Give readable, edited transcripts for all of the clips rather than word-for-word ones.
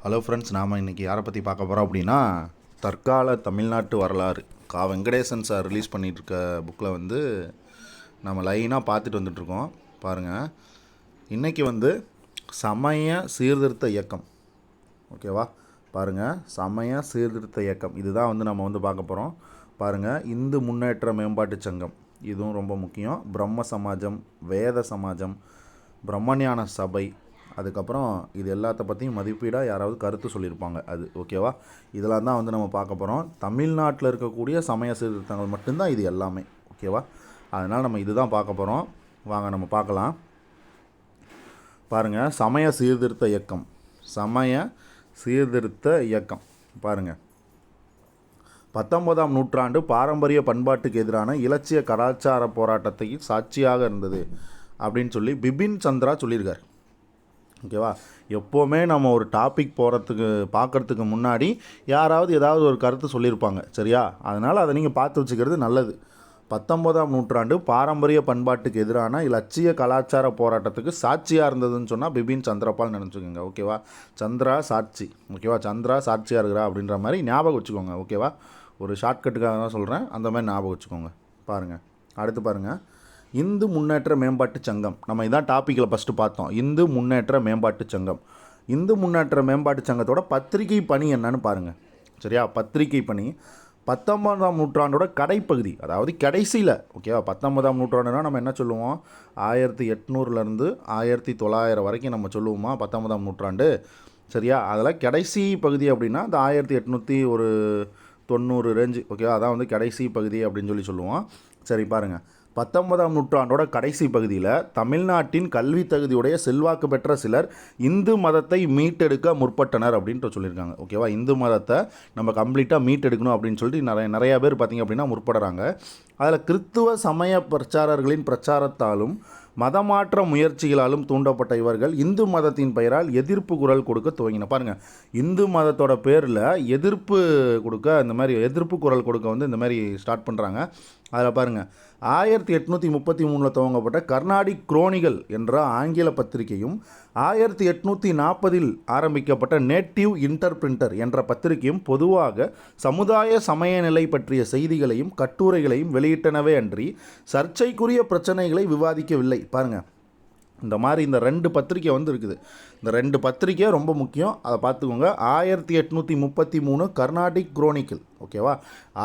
Hello friends, நாம் இன்றைக்கி யாரை பற்றி பார்க்க போகிறோம் அப்படின்னா, தற்கால தமிழ்நாட்டு வரலாறு வெங்கடேசன் சார் ரிலீஸ் பண்ணிகிட்ருக்க புக்கில் வந்து நம்ம லைனாக பார்த்துட்டு வந்துட்ருக்கோம். பாருங்கள், இன்றைக்கி வந்து சமய சீர்திருத்த இயக்கம். ஓகேவா? பாருங்கள், சமய சீர்திருத்த இயக்கம் இதுதான் வந்து நம்ம வந்து பார்க்க போகிறோம். பாருங்கள், இந்து முன்னேற்ற மேம்பாட்டு சங்கம் இதுவும் ரொம்ப முக்கியம். பிரம்ம சமாஜம், வேத சமாஜம், பிரம்மஞான சபை, அதுக்கப்புறம் இது எல்லாத்த பற்றியும் மதிப்பீடாக யாராவது கருத்து சொல்லியிருப்பாங்க. அது ஓகேவா? இதெல்லாம் தான் வந்து நம்ம பார்க்க போகிறோம். தமிழ்நாட்டில் இருக்கக்கூடிய சமய சீர்திருத்தங்கள் மட்டும்தான் இது எல்லாமே. ஓகேவா? அதனால் நம்ம இதுதான் பார்க்க போகிறோம். வாங்க நம்ம பார்க்கலாம். பாருங்கள், சமய சீர்திருத்த இயக்கம். சமய சீர்திருத்த இயக்கம் பாருங்கள், 19ஆம் நூற்றாண்டு பாரம்பரிய பண்பாட்டுக்கு எதிரான இலட்சிய கலாச்சார போராட்டத்தை சாட்சியாக இருந்தது அப்படின்னு சொல்லி பிபின் சந்திரா சொல்லியிருக்கார். ஓகேவா? எப்போவுமே நம்ம ஒரு டாபிக் பார்க்குறதுக்கு முன்னாடி யாராவது ஏதாவது ஒரு கருத்து சொல்லியிருப்பாங்க. சரியா? அதனால் அதை நீங்கள் பார்த்து வச்சுக்கிறது நல்லது. 19ஆம் நூற்றாண்டு பாரம்பரிய பண்பாட்டுக்கு எதிரான இலட்சிய கலாச்சார போராட்டத்துக்கு சாட்சியாக இருந்ததுன்னு சொன்னால் பிபின் சந்திரபால் நினச்சிக்கோங்க. ஓகேவா? சந்திரா சாட்சி. ஓகேவா? சந்திரா சாட்சியாக இருக்கிறா அப்படின்ற மாதிரி ஞாபகம் வச்சுக்கோங்க. ஓகேவா? ஒரு ஷார்ட்கட்டுக்காக தான் சொல்கிறேன், அந்த மாதிரி ஞாபகம் வச்சுக்கோங்க. பாருங்கள், அடுத்து பாருங்கள், இந்து முன்னேற்ற மேம்பாட்டு சங்கம். நம்ம இதான் டாப்பிக்கில் ஃபஸ்ட்டு பார்த்தோம். இந்து முன்னேற்ற மேம்பாட்டு சங்கம். இந்து முன்னேற்ற மேம்பாட்டு சங்கத்தோட பத்திரிகை பணி என்னன்னு பாருங்கள். சரியா? பத்திரிகை பணி 19ஆம் நூற்றாண்டோட கடைப்பகுதி, அதாவது கடைசியில். ஓகேவா? 19ஆம் நூற்றாண்டுனா நம்ம என்ன சொல்லுவோம்? 1800 1900 வரைக்கும் நம்ம சொல்லுவோமா 19ஆம் நூற்றாண்டு. சரியா? அதில் கடைசி பகுதி அப்படின்னா இந்த 1890 ரேஞ்சு. ஓகேவா? அதான் வந்து கடைசி பகுதி அப்படின்னு சொல்லுவோம். சரி, பாருங்கள், 19ஆம் நூற்றாண்டோட கடைசி பகுதியில் தமிழ்நாட்டின் கல்வி தகுதியுடைய செல்வாக்கு பெற்ற சிலர் இந்து மதத்தை மீட்டெடுக்க முற்பட்டனர் அப்படின்ட்டு சொல்லியிருக்காங்க. ஓகேவா? இந்து மதத்தை நம்ம கம்ப்ளீட்டாக மீட்டெடுக்கணும் அப்படின்னு சொல்லிட்டு நிறையா பேர் பார்த்திங்க அப்படின்னா முற்படுறாங்க. அதில் கிறித்துவ சமய பிரச்சாரர்களின் பிரச்சாரத்தாலும் மதமாற்ற முயற்சிகளாலும் தூண்டப்பட்ட இவர்கள் இந்து மதத்தின் பெயரால் எதிர்ப்பு குரல் கொடுக்க துவங்கின. பாருங்கள், இந்து மதத்தோட பேரில் எதிர்ப்பு கொடுக்க, இந்த மாதிரி எதிர்ப்பு குரல் கொடுக்க வந்து இந்த மாதிரி ஸ்டார்ட் பண்ணுறாங்க. அதில் பாருங்கள், 1833 துவங்கப்பட்ட கர்நாடிக் குரோனிகள் என்ற ஆங்கில பத்திரிகையும் 1840 ஆரம்பிக்கப்பட்ட நேட்டிவ் இன்டர்பிரிண்டர் என்ற பத்திரிகையும் பொதுவாக சமுதாய சமய நிலை பற்றிய செய்திகளையும் கட்டுரைகளையும் வெளியிட்டனவே அன்றி சர்ச்சைக்குரிய பிரச்சனைகளை விவாதிக்கவில்லை. பாருங்கள், இந்த மாதிரி இந்த 2 பத்திரிக்கை வந்து இருக்குது. இந்த 2 பத்திரிக்கை ரொம்ப முக்கியம், அதை பார்த்துக்கோங்க. 1833 கர்நாடிக் குரோனிக்கல். ஓகேவா?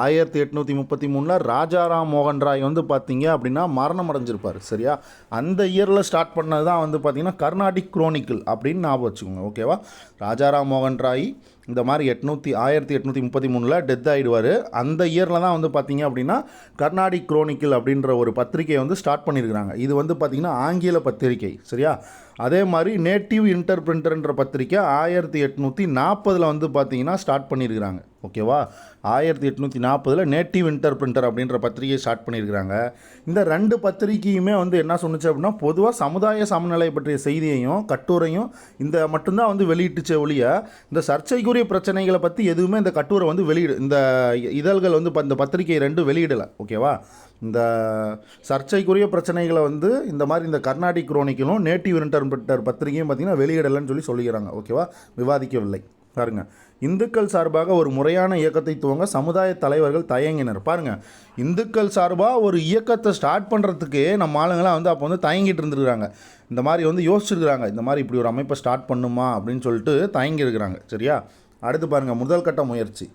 1833 ராஜாராம் மோகன் ராய் வந்து பார்த்தீங்க அப்படின்னா மரணம் அடைஞ்சிருப்பார். சரியா? அந்த இயரில் ஸ்டார்ட் பண்ணது தான் வந்து பார்த்திங்கன்னா கர்நாடிக் குரோனிக்கல் அப்படின்னு ஞாபகம் வச்சுக்கோங்க. ஓகேவா? ராஜாராம் மோகன் ராய் இந்த மாதிரி 1833 டெத் ஆகிடுவார். அந்த இயரில் தான் வந்து பார்த்திங்க அப்படின்னா கர்நாடிக் குரோனிக்கல் அப்படின்ற ஒரு பத்திரிகையை வந்து ஸ்டார்ட் பண்ணியிருக்கிறாங்க. இது வந்து பார்த்திங்கன்னா ஆங்கில பத்திரிகை. சரியா? அதே மாதிரி நேட்டிவ் இன்டர்பிரிண்டர்ன்ற பத்திரிக்கை 1840 வந்து பார்த்திங்கன்னா ஸ்டார்ட் பண்ணியிருக்கிறாங்க. ஓகேவா? 1840 நேட்டிவ் இன்டர்பிரிண்டர் அப்படின்ற பத்திரிகையை ஸ்டார்ட் பண்ணியிருக்கிறாங்க. இந்த 2 பத்திரிகையுமே வந்து என்ன சொன்னிச்சு அப்படின்னா பொதுவாக சமுதாய சமநிலை பற்றிய செய்தியையும் கட்டுரையும் இந்த மட்டும்தான் வந்து வெளியிட்டுச்சே ஒழிய இந்த சர்ச்சைக்குரிய பிரச்சனைகளை பற்றி எதுவுமே இந்த கட்டுரை வந்து இந்த இதழ்கள் வந்து இந்த பத்திரிகை 2 வெளியிடலை. ஓகேவா? இந்த சர்ச்சைக்குரிய பிரச்சனைகளை வந்து இந்த மாதிரி இந்த கர்நாடிக் குரோனிக்கலும் நேட்டிவ் இன்டர்பிரிண்டர் பத்திரிகையும் பார்த்திங்கன்னா வெளியிடலைன்னு சொல்லிக்கிறாங்க. ஓகேவா? விவாதிக்கவில்லை. பாருங்கள், இந்துக்கள் சார்பாக ஒரு முறையான இயக்கத்தை துவங்க சமுதாய தலைவர்கள் தயங்கினர். பாருங்கள், இந்துக்கள் சார்பாக ஒரு இயக்கத்தை ஸ்டார்ட் பண்ணுறதுக்கு நம்ம ஆளுங்களாம் வந்து அப்போ வந்து தயங்கிட்டு இருந்துருக்குறாங்க. இந்த மாதிரி வந்து யோசிச்சுருக்குறாங்க, இந்த மாதிரி இப்படி ஒரு அமைப்பை ஸ்டார்ட் பண்ணுமா அப்படின்னு சொல்லிட்டு தயங்கி இருக்கிறாங்க. சரியா? அடுத்து பாருங்கள், முதல் கட்ட முயற்சி.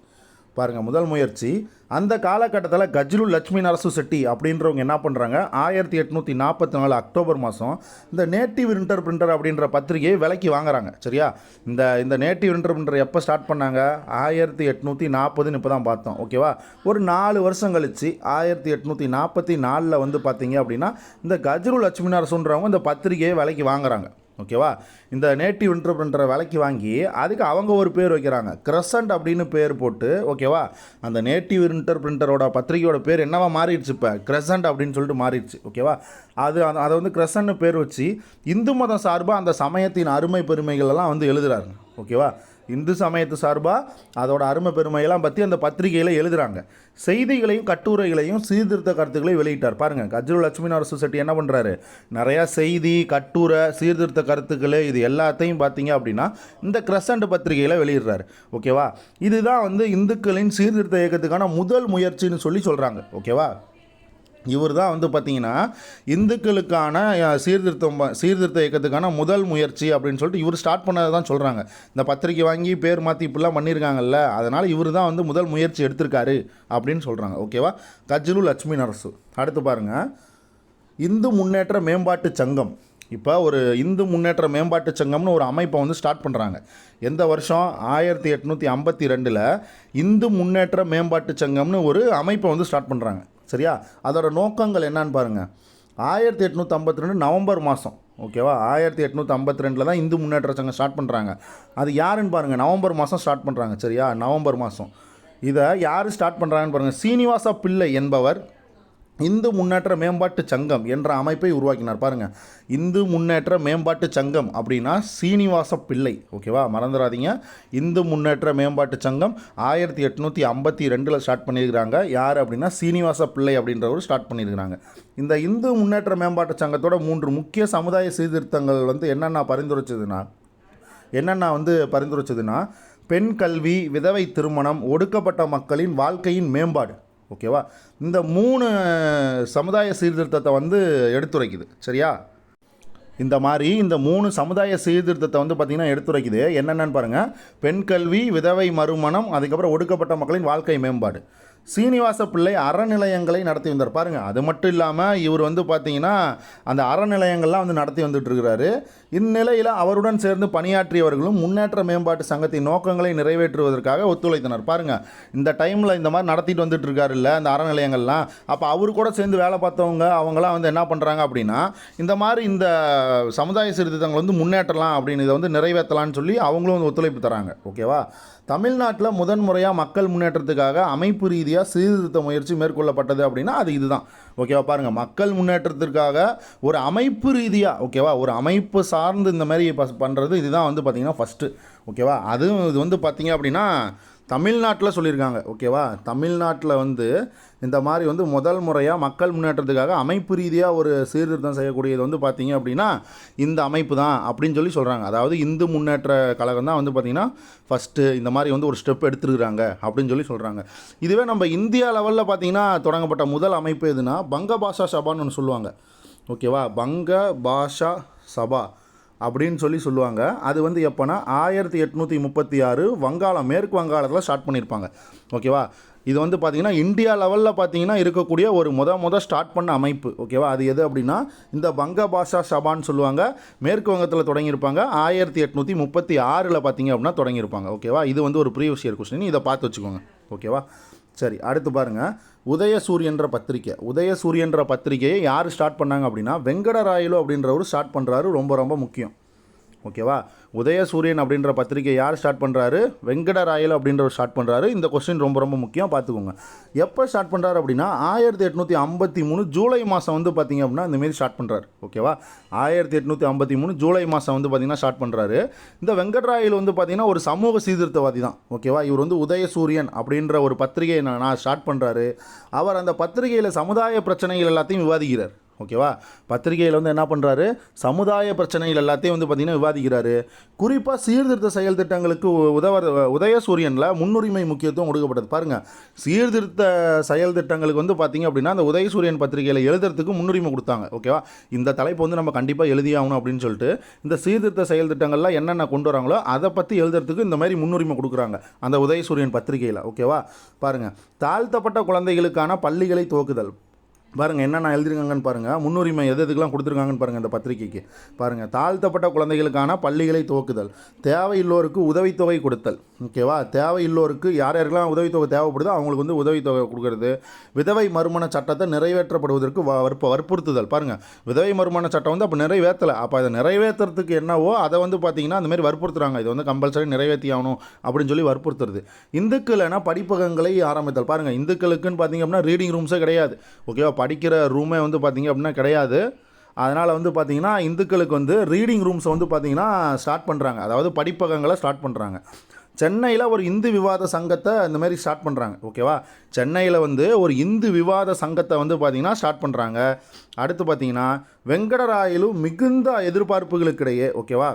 பாருங்கள், முதல் முயற்சி அந்த காலகட்டத்தில் கஜ்ரு லட்சுமி நரசு செட்டி அப்படின்றவங்க என்ன பண்ணுறாங்க, 1844 அக்டோபர் மாதம் இந்த நேட்டிவ் இன்டர்பிரிண்டர் அப்படின்ற பத்திரிகையை விலைக்கு வாங்குறாங்க. சரியா? இந்த நேட்டிவ் இன்டர்பிரிண்டர் எப்போ ஸ்டார்ட் பண்ணாங்க? 1840 இப்போ தான் பார்த்தோம். ஓகேவா? ஒரு 4 வருஷம் கழிச்சு 1844 வந்து பார்த்தீங்க அப்படின்னா இந்த கஜ்ரு லட்சுமி நரசுன்றவங்க இந்த பத்திரிகையை விலைக்கு வாங்குறாங்க. ஓகேவா? இந்த நேட்டிவ் இன்டர்பிரிண்டரை விலைக்கு வாங்கி அதுக்கு அவங்க ஒரு பேர் வைக்கிறாங்க, கிரசண்ட் அப்படின்னு பேர் போட்டு. ஓகேவா? அந்த நேட்டிவ் இன்டர்பிரிண்டரோட பத்திரிகையோட பேர் என்னவா மாறிடுச்சு? இப்போ கிரசண்ட் அப்படின்னு சொல்லிட்டு மாறிடுச்சு. ஓகேவா? அதை வந்து கிரசண்ட்னு பேர் வச்சு இந்து மதம் சார்பாக அந்த சமயத்தின் அருமை பெருமைகளெல்லாம் வந்து எழுதுறாங்க. ஓகேவா. இந்து சமயத்து சார்பாக அதோட அருமை பெருமையெல்லாம் பற்றி அந்த பத்திரிகையில் எழுதுகிறாங்க. செய்திகளையும் கட்டுரைகளையும் சீர்திருத்த கருத்துக்களையும் வெளியிட்டார். பாருங்கள், கஜ்ரு லட்சுமி நரசு செட்டி என்ன பண்ணுறாரு, நிறையா செய்தி கட்டுரை சீர்திருத்த கருத்துக்கள் இது எல்லாத்தையும் பார்த்தீங்க அப்படின்னா இந்த கிரசண்ட் பத்திரிகையில் வெளியிடுறாரு. ஓகேவா. இதுதான் வந்து இந்துக்களின் சீர்திருத்த இயக்கத்துக்கான முதல் முயற்சின்னு சொல்கிறாங்க. ஓகேவா. இவர் தான் வந்து பார்த்திங்கன்னா இந்துக்களுக்கான சீர்திருத்த இயக்கத்துக்கான முதல் முயற்சி அப்படின்னு சொல்லிட்டு இவர் ஸ்டார்ட் பண்ணதை தான் சொல்கிறாங்க. இந்த பத்திரிக்கை வாங்கி பேர் மாற்றி இப்படிலாம் பண்ணியிருக்காங்கல்ல, அதனால் இவர் தான் வந்து முதல் முயற்சி எடுத்திருக்காரு அப்படின்னு சொல்கிறாங்க. ஓகேவா. கஜ்ரு லட்சுமி நரசு. அடுத்து பாருங்கள், இந்து முன்னேற்ற மேம்பாட்டு சங்கம். இப்போ ஒரு இந்து முன்னேற்ற மேம்பாட்டு சங்கம்னு ஒரு அமைப்பை வந்து ஸ்டார்ட் பண்ணுறாங்க. எந்த வருஷம்? 1852 இந்து முன்னேற்ற மேம்பாட்டு சங்கம்னு ஒரு அமைப்பை வந்து ஸ்டார்ட் பண்ணுறாங்க. சரியா. அதோட நோக்கங்கள் என்னன்னு பாருங்கள். 1852 நவம்பர் மாதம். ஓகேவா. 1852 தான் இந்து முன்னேற்ற சங்கம் ஸ்டார்ட் பண்ணுறாங்க. அது யாருன்னு பாருங்கள், நவம்பர் மாதம் ஸ்டார்ட் பண்ணுறாங்க. சரியா, நவம்பர் மாதம். இதை யார் ஸ்டார்ட் பண்ணுறாங்கன்னு பாருங்கள். சீனிவாச பிள்ளை என்பவர் இந்து முன்னேற்ற மேம்பாட்டு சங்கம் என்ற அமைப்பை உருவாக்கினார். பாருங்கள், இந்து முன்னேற்ற மேம்பாட்டு சங்கம் அப்படின்னா சீனிவாச பிள்ளை. ஓகேவா, மறந்துடாதீங்க. இந்து முன்னேற்ற மேம்பாட்டு சங்கம் 1852 ஸ்டார்ட் பண்ணியிருக்கிறாங்க. யார் அப்படின்னா சீனிவாச பிள்ளை அப்படின்றவர் ஸ்டார்ட் பண்ணியிருக்கிறாங்க. இந்த இந்து முன்னேற்ற மேம்பாட்டு சங்கத்தோட 3 முக்கிய சமுதாய சீர்திருத்தங்கள் வந்து என்னென்ன பரிந்துரைச்சதுன்னா பெண் கல்வி, விதவை திருமணம், ஒடுக்கப்பட்ட மக்களின் வாழ்க்கையின் மேம்பாடு. ஓகேவா. இந்த 3 சமுதாய சீர்திருத்தத்தை வந்து எடுத்துரைக்குது. சரியா. இந்த 3 சமுதாய சீர்திருத்தத்தை வந்து பார்த்திங்கன்னா எடுத்துரைக்குது. என்னென்னு பாருங்கள். பெண் கல்வி, விதவை மறுமணம், அதுக்கப்புறம் ஒடுக்கப்பட்ட மக்களின் வாழ்க்கை மேம்பாடு. சீனிவாச பிள்ளை அறநிலையங்களை நடத்தி வந்தார். பாருங்கள், அது மட்டும் இல்லாமல் இவர் வந்து பார்த்திங்கன்னா அந்த அறநிலையங்கள்லாம் வந்து நடத்தி வந்துட்டுருக்கிறாரு. இந்நிலையில் அவருடன் சேர்ந்து பணியாற்றியவர்களும் முன்னேற்ற மேம்பாட்டு சங்கத்தின் நோக்கங்களை நிறைவேற்றுவதற்காக ஒத்துழைத்தனர். பாருங்கள், இந்த டைமில் இந்த மாதிரி நடத்திட்டு வந்துட்டு இருக்காரு இல்லை இந்த அறநிலையங்கள்லாம். அப்போ அவர் கூட சேர்ந்து வேலை பார்த்தவங்க அவங்களாம் வந்து என்ன பண்ணுறாங்க அப்படின்னா இந்த மாதிரி இந்த சமுதாய சீர்திருத்தங்கள் வந்து முன்னேற்றலாம் அப்படின்னு இதை வந்து நிறைவேற்றலான்னு சொல்லி அவங்களும் வந்து ஒத்துழைப்பு தராங்க. ஓகேவா. தமிழ்நாட்டில் முதன்முறையாக மக்கள் முன்னேற்றத்துக்காக அமைப்பு ரீதியாக சீர்திருத்த முயற்சி மேற்கொள்ளப்பட்டது அப்படின்னா அது இதுதான். ஓகேவா. பாருங்கள், மக்கள் முன்னேற்றத்திற்காக ஒரு அமைப்பு ரீதியாக, ஓகேவா, ஒரு அமைப்பு சார்ந்து இந்த மாதிரி பண்ணுறது இதுதான் வந்து பார்த்திங்கன்னா ஃபஸ்ட்டு. ஓகேவா. அதுவும் இது வந்து பார்த்திங்க அப்படின்னா தமிழ்நாட்டில் சொல்லியிருக்காங்க. ஓகேவா. தமிழ்நாட்டில் வந்து இந்த மாதிரி வந்து முதல் முறையாக மக்கள் முன்னேற்றத்துக்காக அமைப்பு ரீதியாக ஒரு சீர்திருத்தம் செய்யக்கூடியது வந்து பார்த்திங்க அப்படின்னா இந்த அமைப்பு தான் அப்படின்னு சொல்கிறாங்க. அதாவது இந்து முன்னேற்ற கழகம் தான் வந்து பார்த்திங்கன்னா ஃபஸ்ட்டு இந்த மாதிரி வந்து ஒரு ஸ்டெப் எடுத்துருக்குறாங்க அப்படின்னு சொல்கிறாங்க. இதுவே நம்ம இந்தியா லெவலில் பார்த்திங்கன்னா தொடங்கப்பட்ட முதல் அமைப்பு எதுனா பங்க பாஷா சபான்னு ஒன்று சொல்லுவாங்க. ஓகேவா. பங்க பாஷா சபா அப்படின்னு சொல்லுவாங்க. அது வந்து எப்போனா 1836 வங்காளம், மேற்கு வங்காளத்தில் ஸ்டார்ட் பண்ணியிருப்பாங்க. ஓகேவா. இது வந்து பார்த்திங்கன்னா இந்தியா லெவலில் பார்த்திங்கன்னா இருக்கக்கூடிய ஒரு ஸ்டார்ட் பண்ண அமைப்பு. ஓகேவா. அது எது அப்படின்னா இந்த பங்க பாஷா சபான்னு சொல்லுவாங்க. மேற்கு வங்கத்தில் தொடங்கியிருப்பாங்க. 1836 பார்த்திங்க அப்படின்னா தொடங்கியிருப்பாங்க. ஓகேவா. இது வந்து ஒரு ப்ரீவியஸ் இயர் கொஸ்டின், இதை பார்த்து வச்சுக்கோங்க. ஓகேவா. சரி, அடுத்து பாருங்கள். உதயசூரியன்ற பத்திரிகையை யார் ஸ்டார்ட் பண்ணாங்க அப்படின்னா வெங்கடராயலு அப்படின்றவர் ஸ்டார்ட் பண்ணுறாரு. ரொம்ப ரொம்ப முக்கியம். ஓகேவா. உதயசூரியன் அப்படின்ற பத்திரிகை யார் ஸ்டார்ட் பண்ணுறாரு? வெங்கடராயலு அப்படின்றவர் ஸ்டார்ட் பண்ணுறாரு. இந்த கொஸ்டின் ரொம்ப ரொம்ப முக்கியம், பார்த்துக்கோங்க. எப்போ ஸ்டார்ட் பண்ணுறாரு அப்படின்னா 1853 ஜூலை மாதம் வந்து பார்த்திங்க அப்படின்னா இந்தமாரி ஸ்டார்ட் பண்ணுறாரு. ஓகேவா. 1853 ஜூலை மாதம் வந்து பார்த்திங்கன்னா ஸ்டார்ட் பண்ணுறாரு. இந்த வெங்கடராயலு வந்து பார்த்திங்கன்னா ஒரு சமூக சீர்திருத்தவாதி தான். ஓகேவா. இவர் வந்து உதயசூரியன் அப்படின்ற ஒரு பத்திரிகையை நான் ஸ்டார்ட் பண்ணுறாரு. அவர் அந்த பத்திரிகையில் சமுதாய பிரச்சனைகள் எல்லாத்தையும் விவாதிக்கிறார். ஓகேவா. பத்திரிகையில் வந்து என்ன பண்ணுறாரு, சமுதாய பிரச்சனைகள் எல்லாத்தையும் வந்து பார்த்திங்கன்னா விவாதிக்கிறாரு. குறிப்பாக சீர்திருத்த செயல் திட்டங்களுக்கு உதயசூரியனில் முன்னுரிமை முக்கியத்துவம் கொடுக்கப்பட்டது. பாருங்கள், சீர்திருத்த செயல் திட்டங்களுக்கு வந்து பார்த்திங்க அப்படின்னா அந்த உதயசூரியன் பத்திரிகையில் எழுதுறதுக்கு முன்னுரிமை கொடுத்தாங்க. ஓகேவா. இந்த தலைப்பு வந்து நம்ம கண்டிப்பாக எழுதியாகணும் அப்படின்னு சொல்லிட்டு இந்த சீர்திருத்த செயல் திட்டங்கள்லாம் என்னென்ன கொண்டு வராங்களோ அதை பற்றி எழுதுறதுக்கு இந்த மாதிரி முன்னுரிமை கொடுக்குறாங்க அந்த உதயசூரியன் பத்திரிகையில். ஓகேவா. பாருங்கள், தாழ்த்தப்பட்ட குழந்தைகளுக்கான பள்ளிகளை துவக்குதல். பாருங்கள் என்னென்ன எழுதிருக்காங்கன்னு பாருங்கள். முன்னுரிமை எதுக்கெல்லாம் கொடுத்துருக்காங்கன்னு பாருங்கள் இந்த பத்திரிகைக்கு. பாருங்கள், தாழ்த்தப்பட்ட குழந்தைகளுக்கான பள்ளிகளை துவக்குதல், தேவையில்லோருக்கு உதவித்தொகை கொடுத்தல். ஓகேவா. தேவையில்லோருக்கு யாரெல்லாம் உதவித்தொகை தேவைப்படுதோ அவங்களுக்கு வந்து உதவித்தொகை கொடுக்கறது, விதவை மறுமண சட்டத்தை நிறைவேற்றப்படுவதற்கு வற்புறுத்துதல். பாருங்கள், விதவை மறுமண சட்டம் வந்து அப்போ நிறைவேற்றலை. அப்போ அதை நிறைவேற்றுறதுக்கு என்னவோ அதை வந்து பார்த்திங்கன்னா அந்தமாரி வற்புறுத்துறாங்க. இது வந்து கம்பல்சரி நிறைவேற்றி ஆகணும் அப்படின்னு வற்புறுத்துறது. இந்துக்கள் படிப்பகங்களை ஆரம்பித்தல். பாருங்கள், இந்துக்களுக்குன்னு பார்த்திங்க அப்படின்னா ரீடிங் ரூம்ஸே கிடையாது. ஓகேவா. படிக்கிற ரூமே வந்து பார்த்திங்க அப்படின்னா கிடையாது. அதனால் வந்து பார்த்திங்கன்னா இந்துக்களுக்கு வந்து ரீடிங் ரூம்ஸை வந்து பார்த்திங்கன்னா ஸ்டார்ட் பண்ணுறாங்க, அதாவது படிப்பகங்களை ஸ்டார்ட் பண்ணுறாங்க. சென்னையில் ஒரு இந்து விவாத சங்கத்தை இந்த மாதிரி ஸ்டார்ட் பண்ணுறாங்க. ஓகேவா, சென்னையில் வந்து ஒரு இந்து விவாத சங்கத்தை வந்து பார்த்திங்கன்னா ஸ்டார்ட் பண்ணுறாங்க. அடுத்து பார்த்திங்கன்னா வெங்கடராயலு மிகுந்த எதிர்பார்ப்புகளுக்கிடையே, ஓகேவா,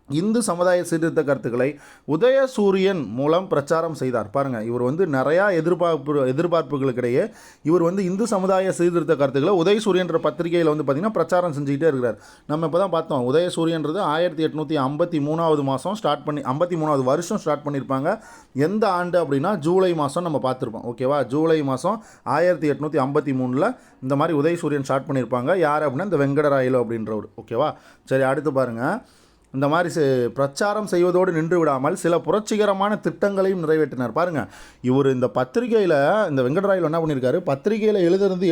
இந்து சமுதாய சீர்திருத்த கருத்துக்களை உதயசூரியன் மூலம் பிரச்சாரம் செய்தார். பாருங்கள், இவர் வந்து நிறையா எதிர்பார்ப்புகளுக்கிடையே இவர் வந்து இந்து சமுதாய சீர்திருத்த கருத்துக்களை உதயசூரியன்ற பத்திரிகையில் வந்து பார்த்திங்கன்னா பிரச்சாரம் செஞ்சுக்கிட்டே இருக்கிறார். நம்ம இப்போ தான் பார்த்தோம், உதயசூரியன்றது 1853 மாதம் ஸ்டார்ட் பண்ணி 53வது வருஷம் ஸ்டார்ட் பண்ணியிருப்பாங்க. எந்த ஆண்டு அப்படின்னா ஜூலை மாதம் நம்ம பார்த்துருப்போம். ஓகேவா, ஜூலை மாதம் 1853 இந்த மாதிரி உதயசூரியன் ஸ்டார்ட் பண்ணியிருப்பாங்க. யார் அப்படின்னா இந்த வெங்கடராயலு அப்படின்றவர். ஓகேவா, சரி, அடுத்து பாருங்கள். இந்த மாதிரி பிரச்சாரம் செய்வதோடு நின்று விடாமல் சில புரட்சிகரமான திட்டங்களையும் நிறைவேற்றினார். பாருங்கள், இவர் இந்த பத்திரிகையில் இந்த வெங்கடராயலு என்ன பண்ணியிருக்காரு, பத்திரிகையில்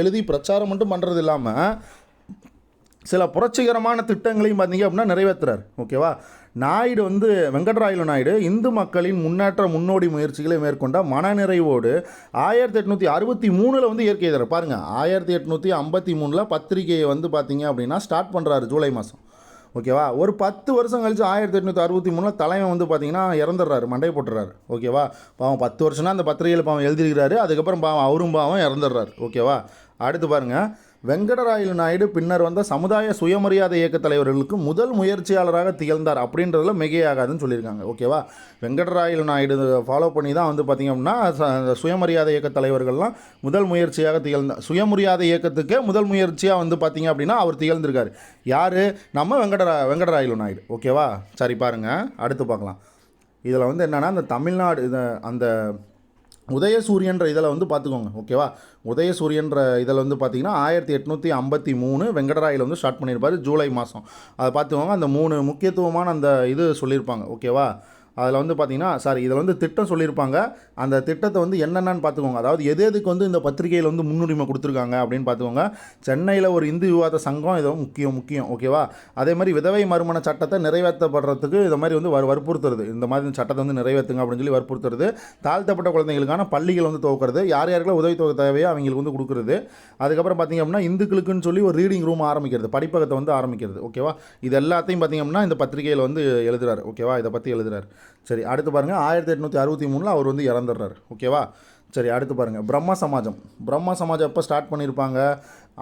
எழுதி பிரச்சாரம் மட்டும் பண்ணுறது இல்லாமல் சில புரட்சிகரமான திட்டங்களையும் பார்த்தீங்க அப்படின்னா நிறைவேற்றுறார். ஓகேவா, நாயுடு வந்து வெங்கடராயலு நாயுடு இந்து மக்களின் முன்னோடி முயற்சிகளை மேற்கொண்ட மனநிறைவோடு 1863 வந்து இயற்கை எழுதுறார். பாருங்கள், 1853 பத்திரிகையை வந்து பார்த்தீங்க அப்படின்னா ஸ்டார்ட் பண்ணுறாரு ஜூலை மாதம். ஓகேவா, ஒரு 10 வருஷம் கழிச்சு 1863 தலைவன் வந்து பார்த்தீங்கன்னா இறந்துடுறாரு, மண்டையை போட்டுறாரு. ஓகேவா, பாவம் 10 வருஷம்னா அந்த பத்திரிகையில் பாவம் எழுதியிருக்கிறாரு. அதுக்கப்புறம் பாவம் அவரும் பாவம் இறந்துடுறாரு. ஓகேவா, அடுத்து பாருங்கள். வெங்கடராயலு நாயுடு பின்னர் வந்த சமுதாய சுயமரியாதை இயக்க தலைவர்களுக்கு முதல் முயற்சியாளராக திகழ்ந்தார் அப்படின்றதுல மிகையாகாதுன்னு சொல்லியிருக்காங்க. ஓகேவா, வெங்கடராயலு நாயுடு ஃபாலோ பண்ணி தான் வந்து பார்த்திங்க அப்படின்னா சுயமரியாதை இயக்க தலைவர்கள்லாம் முதல் முயற்சியாக சுயமரியாதை இயக்கத்துக்கு முதல் முயற்சியாக வந்து பார்த்திங்க அப்படின்னா அவர் திகழ்ந்திருக்கார். யார், நம்ம வெங்கடராயலு நாயுடு. ஓகேவா, சரி, பாருங்கள், அடுத்து பார்க்கலாம். இதில் வந்து என்னென்னா இந்த தமிழ்நாடு அந்த உதயசூரியன்ற இதில் வந்து பார்த்துக்கோங்க. ஓகேவா, உதயசூரியன்ற இதில் வந்து பார்த்திங்கன்னா 1853 வெங்கடராயலு வந்து ஸ்டார்ட் பண்ணியிருப்பார் ஜூலை மாதம். அதை பார்த்துக்கோங்க. அந்த 3 முக்கியத்துவமான அந்த இது சொல்லியிருப்பாங்க. ஓகேவா, அதில் வந்து பார்த்திங்கன்னா இதில் வந்து திட்டம் சொல்லியிருப்பாங்க. அந்த திட்டத்தை வந்து என்னென்னு பார்த்துக்கோங்க. அதாவது எதுக்கு வந்து இந்த பத்திரிகையில் வந்து முன்னுரிமை கொடுத்துருக்காங்க அப்படின்னு பார்த்துக்கோங்க. சென்னையில் ஒரு இந்து விவாத சங்கம் இது முக்கியம். ஓகேவா, அதே மாதிரி விதவை மறுமண சட்டத்தை நிறைவேற்றப்படுறதுக்கு இந்த மாதிரி வந்து வற்புறுத்துறது, இந்த மாதிரி சட்டத்தை வந்து நிறைவேற்றுங்க அப்படின்னு சொல்லி வற்புறுத்துறது. தாழ்த்தப்பட்ட குழந்தைகளுக்கான பள்ளிகள் வந்து துவக்கிறது, யாருக்கெல்லாம் உதவித்தொகை தேவையோ அவங்களுக்கு வந்து கொடுக்குறது. அதுக்கப்புறம் பார்த்திங்க அப்படின்னா இந்துக்களுக்குன்னு சொல்லி ஒரு ரீடிங் ரூம் ஆரம்பிக்கிறது, படிப்பகத்தை வந்து ஆரம்பிக்கிறது. ஓகேவா, இது எல்லாத்தையும் பார்த்திங்க அப்படின்னா இந்த பத்திரிகையில் வந்து எழுதுறாரு. ஓகேவா, இதை பற்றி எழுதுறாரு. சரி, அடுத்து பாருங்கள். 1863 அவர் வந்து இறந்துடுறாரு. ஓகேவா, சரி, அடுத்து பாருங்கள். பிரம்ம சமாஜம் எப்போ ஸ்டார்ட் பண்ணியிருப்பாங்க,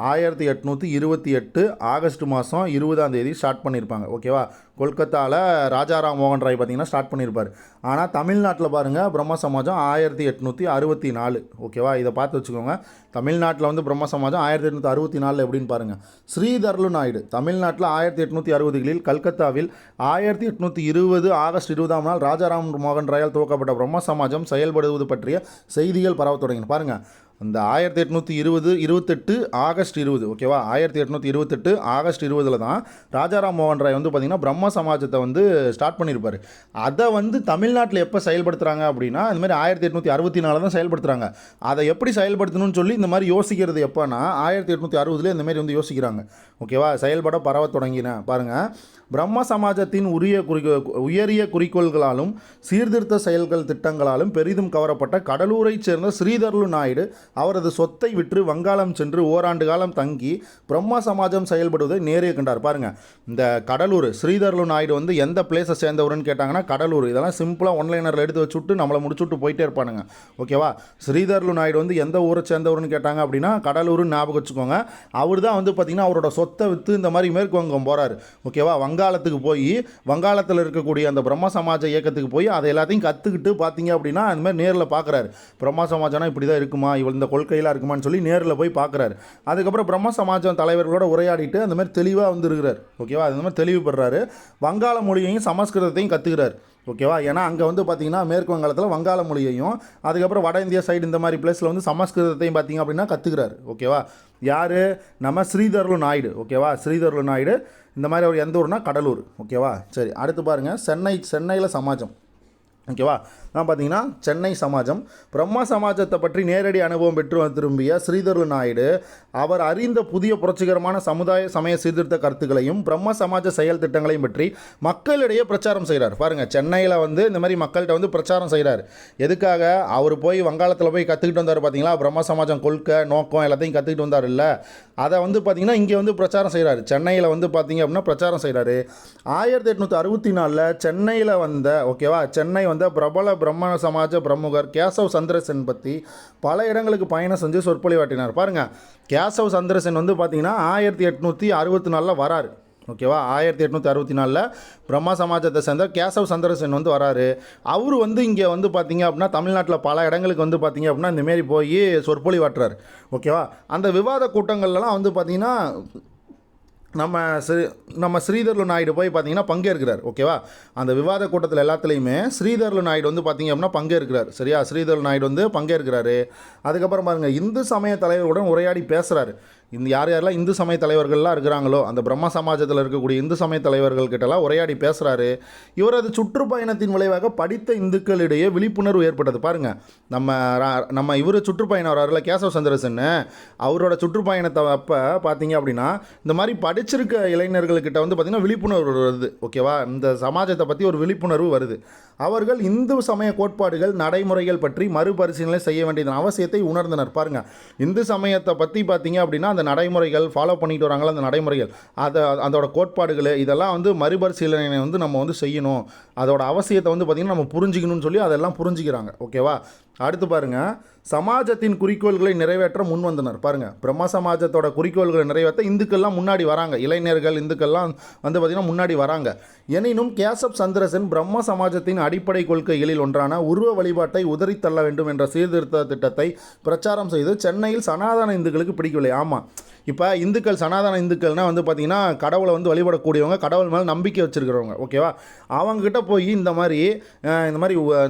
1828 ஆகஸ்ட் மாதம் 20ஆம் தேதி ஸ்டார்ட் பண்ணியிருப்பாங்க. ஓகேவா, கொல்கத்தாவில் ராஜாராம் மோகன் ராய் பார்த்திங்கன்னா ஸ்டார்ட் பண்ணியிருப்பார். ஆனால் தமிழ்நாட்டில் பாருங்கள் பிரம்ம சமாஜம் 1864. ஓகேவா, இதை பார்த்து வச்சுக்கோங்க. தமிழ்நாட்டில் வந்து பிரம்ம சமாஜம் 1864 எப்படின்னு பாருங்கள். ஸ்ரீதர்லு நாயுடு தமிழ்நாட்டில் 1860களில் கல்கத்தாவில் 1820 ஆகஸ்ட் 20ஆம் நாள் ராஜாராம் மோகன் ராயால் துவக்கப்பட்ட பிரம்ம சமாஜம் செயல்படுவது பற்றிய செய்திகள் பரவ தொடங்கின. பாருங்கள், அந்த 1828 ஆகஸ்ட் 20. ஓகேவா, 1828 ஆகஸ்ட் 20 தான் ராஜாராம் மோகன் ராய் வந்து பார்த்திங்கன்னா பிரம்ம சமாஜத்தை வந்து ஸ்டார்ட் பண்ணியிருப்பார். அதை வந்து தமிழ்நாட்டில் எப்போ செயல்படுத்துகிறாங்க அப்படின்னா இந்த மாதிரி 1864 தான் செயல்படுத்துகிறாங்க. அதை எப்படி செயல்படுத்தணும்னு சொல்லி இந்த மாதிரி யோசிக்கிறது எப்போனா 1860 இந்த மாதிரி வந்து யோசிக்கிறாங்க. ஓகேவா, செயல்பட பரவ தொடங்கின. பாருங்கள், பிரம்ம சமாஜத்தின் உயரிய குறிக்கோள்களாலும் சீர்திருத்த செயல்கள் திட்டங்களாலும் பெரிதும் கவரப்பட்ட கடலூரைச் சேர்ந்த ஸ்ரீதர்லு நாயுடு அவரது சொத்தை விற்று வங்காளம் சென்று ஓராண்டு காலம் தங்கி பிரம்ம சமாஜம் செயல்படுவதை நேரே கண்டார். பாருங்கள், இந்த கடலூர் ஸ்ரீதர்லு நாயுடு வந்து எந்த பிளேஸை சேர்ந்தவருன்னு கேட்டாங்கன்னா கடலூர். இதெல்லாம் சிம்பிளாக ஒன்லைனரில் எடுத்து வச்சுட்டு நம்மளை முடிச்சுட்டு போயிட்டே இருப்பானுங்க. ஓகேவா, ஸ்ரீதர்லு நாயுடு வந்து எந்த ஊரை சேர்ந்தவருன்னு கேட்டாங்க அப்படின்னா கடலூர்னு ஞாபகம் வச்சுக்கோங்க. அவர் தான் வந்து பார்த்திங்கன்னா அவரோட சொத்தை விற்று இந்த மாதிரி மேற்கு வங்கம் போகிறார். ஓகேவா, வங்காளத்துக்கு போய் வங்காளத்தில் இருக்கக்கூடிய அந்த பிரம்ம சமாஜ இயக்கத்துக்கு போய் அதை எல்லாத்தையும் கற்றுக்கிட்டு பார்த்தீங்க அப்படின்னா அந்த மாதிரி நேரில் பார்க்குறாரு. பிரம்ம சமாஜம்னா இப்படி தான் இருக்குமா, இவள் இந்த கொள்கையெல்லாம் இருக்குமான்னு சொல்லி நேரில் போய் பார்க்குறாரு. அதுக்கப்புறம் பிரம்ம சமாஜம் தலைவர்களோட உரையாடிட்டு அந்த மாதிரி தெளிவாக வந்து இருக்கிறார். ஓகேவா, அந்த மாதிரி தெளிவு பெறாரு. வங்காள மொழியையும் சமஸ்கிருதத்தையும் கற்றுக்கிறார். ஓகேவா, ஏன்னா அங்கே வந்து பார்த்திங்கன்னா மேற்கு வங்காளத்தில் வங்காள மொழியையும் அதுக்கப்புறம் வட இந்தியா சைடு இந்த மாதிரி பிளேஸில் வந்து சமஸ்கிருதத்தையும் பார்த்திங்க அப்படின்னா கற்றுக்கிறார். ஓகேவா, யார், நம்ம ஸ்ரீதர்லு நாயுடு. ஓகேவா, ஸ்ரீதர்லு நாயுடு இந்த மாதிரி அவர் எந்த ஊர்னா கடலூர். ஓகேவா, சரி, அடுத்து பாருங்கள். சென்னையில் சமாஜம் ஓகேவா. நான் பார்த்தீங்கன்னா சென்னை சமாஜம். பிரம்ம சமாஜத்தை பற்றி நேரடி அனுபவம் பெற்று திரும்பிய ஸ்ரீதர்லு நாயுடு அவர் அறிந்த புதிய புரட்சிகரமான சமுதாய சமய சீர்திருத்த கருத்துக்களையும் பிரம்ம சமாஜ செயல் திட்டங்களையும் பற்றி மக்களிடையே பிரச்சாரம் செய்கிறார். பாருங்கள், சென்னையில் வந்து இந்த மாதிரி மக்கள்கிட்ட வந்து பிரச்சாரம் செய்கிறார். எதுக்காக? அவர் போய் வங்காளத்தில் போய் கற்றுக்கிட்டு வந்தார் பார்த்தீங்களா, பிரம்ம சமாஜம் கொள்கை நோக்கம் எல்லாத்தையும் கற்றுக்கிட்டு வந்தார் இல்லை, அதை வந்து பார்த்திங்கன்னா இங்கே வந்து பிரச்சாரம் செய்கிறார். சென்னையில் வந்து பார்த்திங்க அப்படின்னா பிரச்சாரம் செய்கிறாரு. 1864 சென்னையில் வந்த ஓகேவா, சென்னை வந்த பிரபல பிரம்ம சமாஜ பிரமுகர் கேசவ் சந்திரசென் பற்றி பல இடங்களுக்கு பயணம் செஞ்சு சொற்பொழிவாட்டினார். பாருங்கள், கேசவ் சந்திரசென் வந்து பார்த்திங்கன்னா 1864 வராரு. ஓகேவா, 1864 பிரம்மா சமாஜத்தை சேர்ந்த கேசவ் சந்திரசென் வந்து வராரு. அவர் வந்து இங்கே வந்து பார்த்திங்க அப்படின்னா தமிழ்நாட்டில் பல இடங்களுக்கு வந்து பார்த்திங்க அப்படின்னா இந்தமாரி போய் சொற்பொழிவாட்டுறாரு. ஓகேவா, அந்த விவாத கூட்டங்கள்லாம் வந்து பார்த்திங்கன்னா நம்ம ஸ்ரீதர்லு நாயுடு போய் பார்த்தீங்கன்னா பங்கேற்கிறார். ஓகேவா, அந்த விவாத கூட்டத்தில் எல்லாத்துலேயுமே ஸ்ரீதர்லு நாயுடு வந்து பார்த்திங்க அப்படின்னா பங்கேற்கிறார். சரியா, ஸ்ரீதர்லு நாயுடு வந்து பங்கேற்கிறாரு. அதுக்கப்புறம் பாருங்கள், இந்து சமய தலைவர்களுடன் உரையாடி பேசுகிறாரு. இந்த யாரெல்லாம் இந்து சமய தலைவர்கள்லாம் இருக்கிறாங்களோ அந்த பிரம்ம சமாஜத்தில் இருக்கக்கூடிய இந்து சமய தலைவர்கள்கிட்டலாம் உரையாடி பேசுகிறாரு. இவரது சுற்றுப்பயணத்தின் விளைவாக படித்த இந்துக்களிடையே விழிப்புணர்வு ஏற்பட்டது. பாருங்கள், நம்ம இவர் சுற்றுப்பயணம் வராருல கேசவ் சந்திரசென், அவரோட சுற்றுப்பயணத்தை அப்போ பார்த்தீங்க அப்படின்னா இந்த மாதிரி படிச்சிருக்க இளைஞர்கள்கிட்ட வந்து பார்த்திங்கன்னா விழிப்புணர்வு வருது. ஓகேவா, இந்த சமாஜத்தை பற்றி ஒரு விழிப்புணர்வு வருது. அவர்கள் இந்து சமய கோட்பாடுகள் நடைமுறைகள் பற்றி மறுபரிசீலனை செய்ய வேண்டியதன் அவசியத்தை உணர்ந்தனர். பாருங்கள், இந்து சமயத்தை பற்றி பார்த்தீங்க அப்படின்னா அந்த நடைமுறைகள் ஃபாலோ பண்ணிட்டு வராங்களா, அந்த நடைமுறைகள் அதோட கோட்பாடுகள் இதெல்லாம் வந்து மறுபரிசீலனை வந்து நம்ம வந்து செய்யணும், அதோட அவசியத்தை வந்து பார்த்திங்கன்னா நம்ம புரிஞ்சிக்கணும்னு சொல்லி அதெல்லாம் புரிஞ்சுக்கிறாங்க. ஓகேவா, அடுத்து பாருங்கள், சமாஜத்தின் குறிக்கோள்களை நிறைவேற்ற முன் வந்தனர். பாருங்கள், பிரம்ம சமாஜத்தோட குறிக்கோள்களை நிறைவேற்ற இந்துக்கள்லாம் முன்னாடி வராங்க. இளைஞர்கள் இந்துக்கள்லாம் வந்து பார்த்திங்கன்னா முன்னாடி வராங்க. எனினும் கேசவ் சந்திரசென் பிரம்ம சமாஜத்தின் அடிப்படை கொள்கைகளில் ஒன்றான உருவ வழிபாட்டை உதறித்தள்ள வேண்டும் என்ற சீர்திருத்த திட்டத்தை பிரச்சாரம் செய்து சென்னையில் சனாதன இந்துக்களுக்கு பிடிக்கவில்லை. ஆமாம், இப்போ இந்துக்கள் சனாதன இந்துக்கள்னால் வந்து பார்த்திங்கன்னா கடவுளை வந்து வழிபடக்கூடியவங்க, கடவுள் மேலே நம்பிக்கை வச்சுருக்கிறவங்க. ஓகேவா, அவங்கக்கிட்ட போய் இந்த மாதிரி